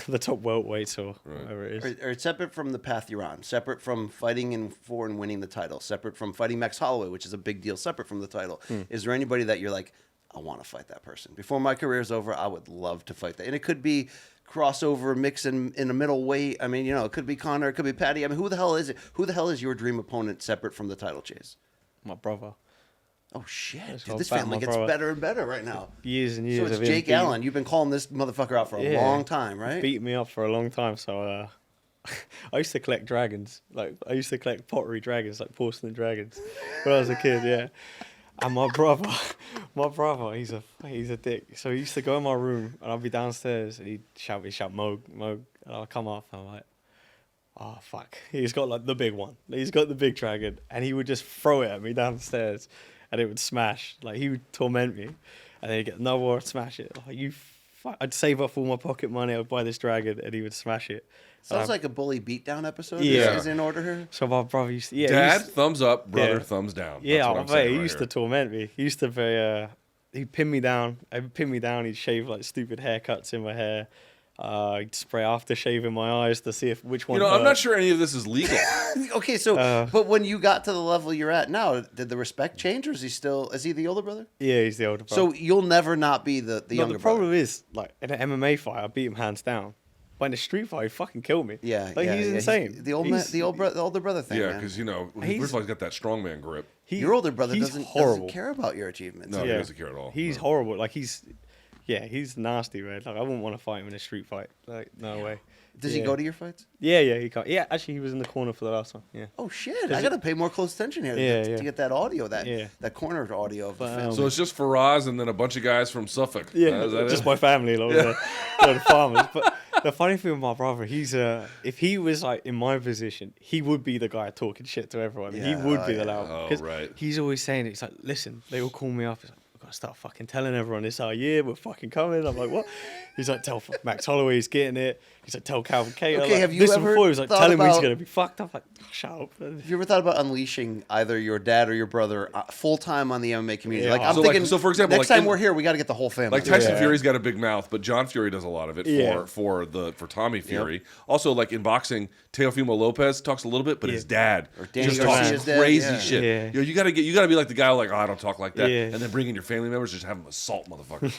Speaker 2: The top welterweights or whatever it is.
Speaker 4: Or separate from the path you're on, separate from fighting for and winning the title, separate from fighting Max Holloway, which is a big deal, separate from the title. Is there anybody that you're like, I want to fight that person before my career's over? I would love to fight that, and it could be crossover mix in a middleweight. I mean, you know, it could be Conor, it could be Paddy. I mean, who the hell is it? Who the hell is your dream opponent separate from the title chase?
Speaker 2: My brother.
Speaker 4: Oh shit,
Speaker 2: Let's
Speaker 4: dude,
Speaker 2: go
Speaker 4: this
Speaker 2: back,
Speaker 4: family
Speaker 2: my
Speaker 4: gets
Speaker 2: brother.
Speaker 4: better and better right now.
Speaker 2: Years and years.
Speaker 4: So it's
Speaker 2: of him
Speaker 4: Jake Allen. You've been calling this motherfucker out for a long time, right?
Speaker 2: Beat me up for a long time. So I used to collect dragons. Like I used to collect pottery dragons, like porcelain dragons, when I was a kid. Yeah. And my brother, he's a dick. So he used to go in my room, and I'd be downstairs, and he'd shout, Moog, and I'll come up, and I'm like, oh fuck, he's got like the big one. He's got the big dragon, and he would just throw it at me downstairs, and it would smash. Like he would torment me, and then he'd get another one, smash it. Like I'd save up all my pocket money, I'd buy this dragon, and he would smash it.
Speaker 4: Sounds like a bully beatdown episode.
Speaker 2: Yeah.
Speaker 4: Is in order here.
Speaker 2: So my brother used to,
Speaker 1: Dad, thumbs up. Brother, thumbs down.
Speaker 2: Yeah,
Speaker 1: That's what I'm saying
Speaker 2: he
Speaker 1: right
Speaker 2: used
Speaker 1: here.
Speaker 2: to torment me. He used to he'd pin me down. He'd shave like stupid haircuts in my hair. He'd spray aftershave in my eyes to see which one.
Speaker 1: You know, I'm
Speaker 2: hurt.
Speaker 1: not sure any of this is legal.
Speaker 4: Okay, so but when you got to the level you're at now, did the respect change, or is he the older brother?
Speaker 2: Yeah, he's the older brother.
Speaker 4: So you'll never not be the younger
Speaker 2: the problem
Speaker 4: brother.
Speaker 2: is, like in an MMA fight, I beat him hands down. But in a street fight, he fucking killed me.
Speaker 4: Yeah,
Speaker 2: like
Speaker 4: yeah,
Speaker 2: he's
Speaker 4: yeah.
Speaker 2: insane.
Speaker 4: The older brother thing.
Speaker 1: Yeah,
Speaker 4: man.
Speaker 1: because, you know, first
Speaker 2: He's-
Speaker 1: of all, he's got that strongman grip.
Speaker 4: Your older brother
Speaker 2: he's
Speaker 4: doesn't
Speaker 2: horrible.
Speaker 4: care about your achievements.
Speaker 1: No, he doesn't care at all.
Speaker 2: He's
Speaker 1: No.
Speaker 2: horrible. Like he's nasty, man. Like I wouldn't want to fight him in a street fight. Like no way.
Speaker 4: Does he go to your fights?
Speaker 2: Yeah, he can't. Yeah, actually, he was in the corner for the last one. Yeah.
Speaker 4: Oh shit! I gotta pay more close attention here to get that audio, that corner audio of the film.
Speaker 1: So it's just Firas and then a bunch of guys from Suffolk.
Speaker 2: Yeah,
Speaker 1: Is that
Speaker 2: just
Speaker 1: it?
Speaker 2: my family, like, the farmers. But the funny thing with my brother, he's if he was like in my position, he would be the guy talking shit to everyone. He would be the loud.
Speaker 1: Oh,
Speaker 2: 'cause
Speaker 1: right.
Speaker 2: He's always saying it. He's like, listen, they all call me up. He's like, we've got to start fucking telling everyone this our year. We're fucking coming. I'm like, what? He's like, tell Max Holloway he's getting it. He's like, tell Calvin Cater.
Speaker 4: Okay,
Speaker 2: like,
Speaker 4: have you
Speaker 2: this
Speaker 4: ever
Speaker 2: before? He was like,
Speaker 4: thought
Speaker 2: tell him he's
Speaker 4: about-
Speaker 2: gonna be fucked up. Like, oh, shut up.
Speaker 4: Have you ever thought about unleashing either your dad or your brother full time on the MMA community?
Speaker 2: Yeah.
Speaker 4: Like I'm
Speaker 1: So, like,
Speaker 4: thinking,
Speaker 1: so, for example,
Speaker 4: next
Speaker 1: like
Speaker 4: time
Speaker 1: in-
Speaker 4: we're here, we got to get the whole family.
Speaker 1: Like Tyson
Speaker 2: Yeah.
Speaker 1: Fury's got a big mouth, but John Fury does a lot of it
Speaker 2: Yeah.
Speaker 1: for Tommy Fury. Also, like in boxing, Teofimo Lopez talks a little bit, but his dad
Speaker 4: Danny
Speaker 1: just talks
Speaker 4: Garcia's dad,
Speaker 1: crazy
Speaker 4: yeah.
Speaker 1: shit.
Speaker 2: Yeah.
Speaker 1: You know, you gotta be like the guy like, oh, I don't talk like that,
Speaker 2: Yeah.
Speaker 1: and then bring in your family members, just have them assault motherfuckers.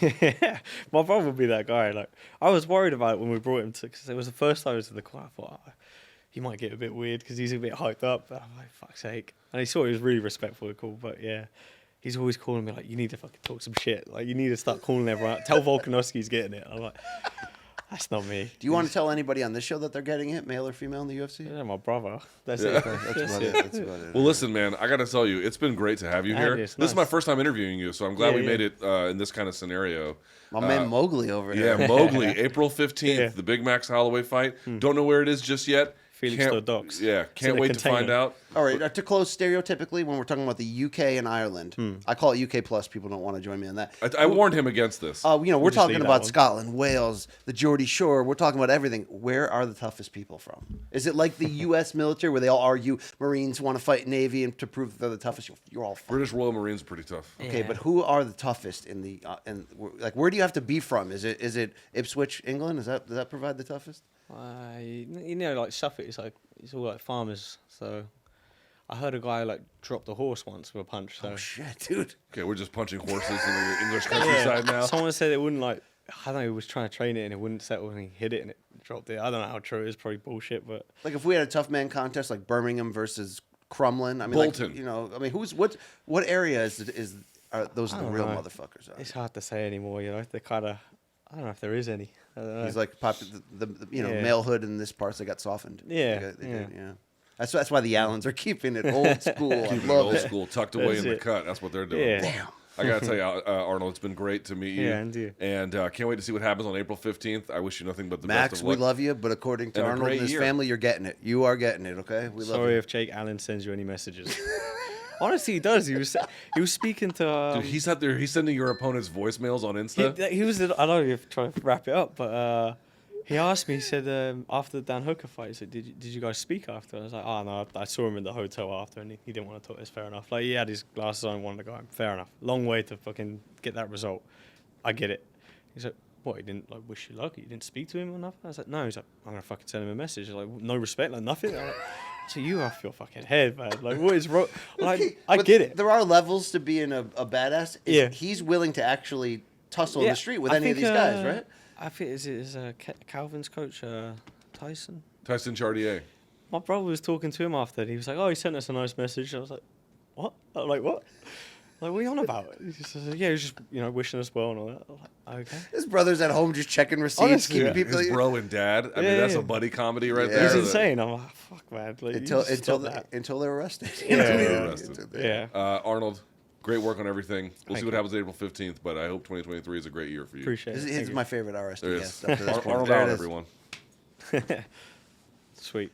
Speaker 2: Yeah, my brother would be that guy. Like I was worried about it when we brought him to, because it was the first time I was to the choir. I thought he might get a bit weird because he's a bit hyped up. But I'm like, fuck's sake. And he saw he was really respectful and cool. But yeah, he's always calling me like, you need to fucking talk some shit. Like you need to start calling everyone out. Tell Volkanovski's getting it. I'm like, that's not me.
Speaker 4: Do you want to tell anybody on this show that they're getting it, male or female in the UFC?
Speaker 2: Yeah, my brother. That's
Speaker 1: Yeah.
Speaker 2: it.
Speaker 4: That's about it. That's about it.
Speaker 1: Well, listen, man, I gotta tell you, it's been great to have you here.
Speaker 2: it's
Speaker 1: This is my
Speaker 2: nice.
Speaker 1: first time interviewing you, so I'm glad
Speaker 2: Yeah,
Speaker 1: we
Speaker 2: yeah.
Speaker 1: made it in this kind of scenario.
Speaker 4: My man Mowgli over here.
Speaker 1: Yeah, Mowgli, April 15th,
Speaker 2: Yeah.
Speaker 1: the big Max Holloway fight. Don't know where it is just yet.
Speaker 2: Felix the Docs.
Speaker 1: Yeah,
Speaker 2: It's in
Speaker 1: can't
Speaker 2: a
Speaker 1: wait to
Speaker 2: container.
Speaker 1: find out.
Speaker 4: All right, to close stereotypically, when we're talking about the UK and Ireland, I call it UK plus. People don't want to join me on that.
Speaker 1: I warned him against this.
Speaker 4: We're
Speaker 2: just
Speaker 4: talking
Speaker 2: leave that
Speaker 4: about
Speaker 2: one.
Speaker 4: Scotland, Wales, the Geordie Shore. We're talking about everything. Where are the toughest people from? Is it like the U.S. military where they all argue Marines want to fight Navy and to prove that they're the toughest? You're all fine.
Speaker 1: British Royal Marines are pretty tough.
Speaker 4: Okay,
Speaker 2: Yeah.
Speaker 4: but who are the toughest in the like? Where do you have to be from? Is it Ipswich, England? Does that provide the toughest?
Speaker 2: You know, like Suffolk, it's all like farmers. So I heard a guy like dropped a horse once with a punch. So
Speaker 4: Oh shit, dude!
Speaker 1: Okay, we're just punching horses in the English countryside now.
Speaker 2: someone said it wouldn't like. I don't know. He was trying to train it and it wouldn't settle and he hit it and it dropped it. I don't know how true it is. Probably bullshit, but
Speaker 4: Like if we had a tough man contest, like Birmingham versus Crumlin. I mean,
Speaker 1: Bolton.
Speaker 4: Like, I mean, what area are those
Speaker 2: I
Speaker 4: the
Speaker 2: don't
Speaker 4: real
Speaker 2: know.
Speaker 4: motherfuckers? Are?
Speaker 2: it's hard to say anymore. You know, they're kind of. I don't know if there is any. I don't know.
Speaker 4: He's like the
Speaker 2: Yeah.
Speaker 4: malehood in this parts that got softened.
Speaker 2: Yeah,
Speaker 4: They
Speaker 2: yeah.
Speaker 4: did, yeah. That's why the Allens are keeping it old school. I
Speaker 1: Keeping it
Speaker 4: love
Speaker 1: old
Speaker 4: it.
Speaker 1: school, tucked away
Speaker 2: That's
Speaker 1: in the
Speaker 2: it.
Speaker 1: cut. That's what they're doing.
Speaker 2: Yeah.
Speaker 4: Damn.
Speaker 1: I gotta tell you, Arnold, it's been great to meet you.
Speaker 2: Yeah, and you.
Speaker 1: And can't wait to see what happens on April 15th. I wish you nothing but the
Speaker 4: Max,
Speaker 1: best of
Speaker 4: we
Speaker 1: luck.
Speaker 4: love you, but according to
Speaker 1: And a
Speaker 4: Arnold
Speaker 1: great
Speaker 4: and his
Speaker 1: year.
Speaker 4: family, you're getting it. You are getting it. Okay, we love
Speaker 2: Sorry
Speaker 4: you.
Speaker 2: if Jake Allen sends you any messages. Honestly, he does. He was speaking to.
Speaker 1: Dude, he's out there. He's sending your opponent's voicemails on Insta.
Speaker 2: He was. I don't know if you're trying to wrap it up, but he asked me. He said after the Dan Hooker fight, he said, "Did you guys speak after?" I was like, "Oh no, I saw him in the hotel after, and he didn't want to talk." It's fair enough. Like he had his glasses on, wanted to go home. Fair enough. Long way to fucking get that result. I get it. He's like, "What? He didn't like wish you luck? You didn't speak to him or nothing?" I was like, "No." He's like, "I'm gonna fucking send him a message. Like no respect, like nothing." I'm like, so you off your fucking head, man. Like what is wrong? Like I
Speaker 4: But
Speaker 2: get it.
Speaker 4: There are levels to being a badass.
Speaker 2: Yeah.
Speaker 4: He's willing to actually tussle in the street with
Speaker 2: I
Speaker 4: any of
Speaker 2: think,
Speaker 4: these guys, right?
Speaker 2: I think is Calvin's coach Tyson.
Speaker 1: Tyson Chartier.
Speaker 2: My brother was talking to him after. And he was like, "Oh, he sent us a nice message." I was like, "What?" I'm like, "What? Like, what are you on about?" He just said, "Yeah, he was just wishing us well and all that." I'm like, "Okay."
Speaker 4: His brother's at home just checking receipts,
Speaker 2: Honestly,
Speaker 4: keeping
Speaker 2: yeah.
Speaker 4: people.
Speaker 1: His bro and dad. I mean,
Speaker 2: Yeah,
Speaker 1: that's
Speaker 2: yeah.
Speaker 1: a buddy comedy right
Speaker 4: Yeah.
Speaker 1: there.
Speaker 2: He's
Speaker 4: that-
Speaker 2: insane. I'm like, "Fuck, man!" Like,
Speaker 4: until
Speaker 2: you just stop
Speaker 4: until
Speaker 2: that.
Speaker 4: until they're arrested.
Speaker 2: Yeah.
Speaker 1: Until they're
Speaker 2: Yeah.
Speaker 1: arrested.
Speaker 2: Yeah.
Speaker 1: Arnold, great work on everything. We'll
Speaker 2: Thank
Speaker 1: see what
Speaker 2: you.
Speaker 1: happens April 15th, but I hope 2023 is a great year for you.
Speaker 2: Appreciate
Speaker 4: This
Speaker 2: it.
Speaker 4: is
Speaker 2: Thank you.
Speaker 4: my favorite RSD
Speaker 1: There it
Speaker 4: guest
Speaker 1: is.
Speaker 4: up to this point.
Speaker 1: Arnold
Speaker 4: There it
Speaker 1: Allen,
Speaker 4: is.
Speaker 1: everyone.
Speaker 2: Sweet.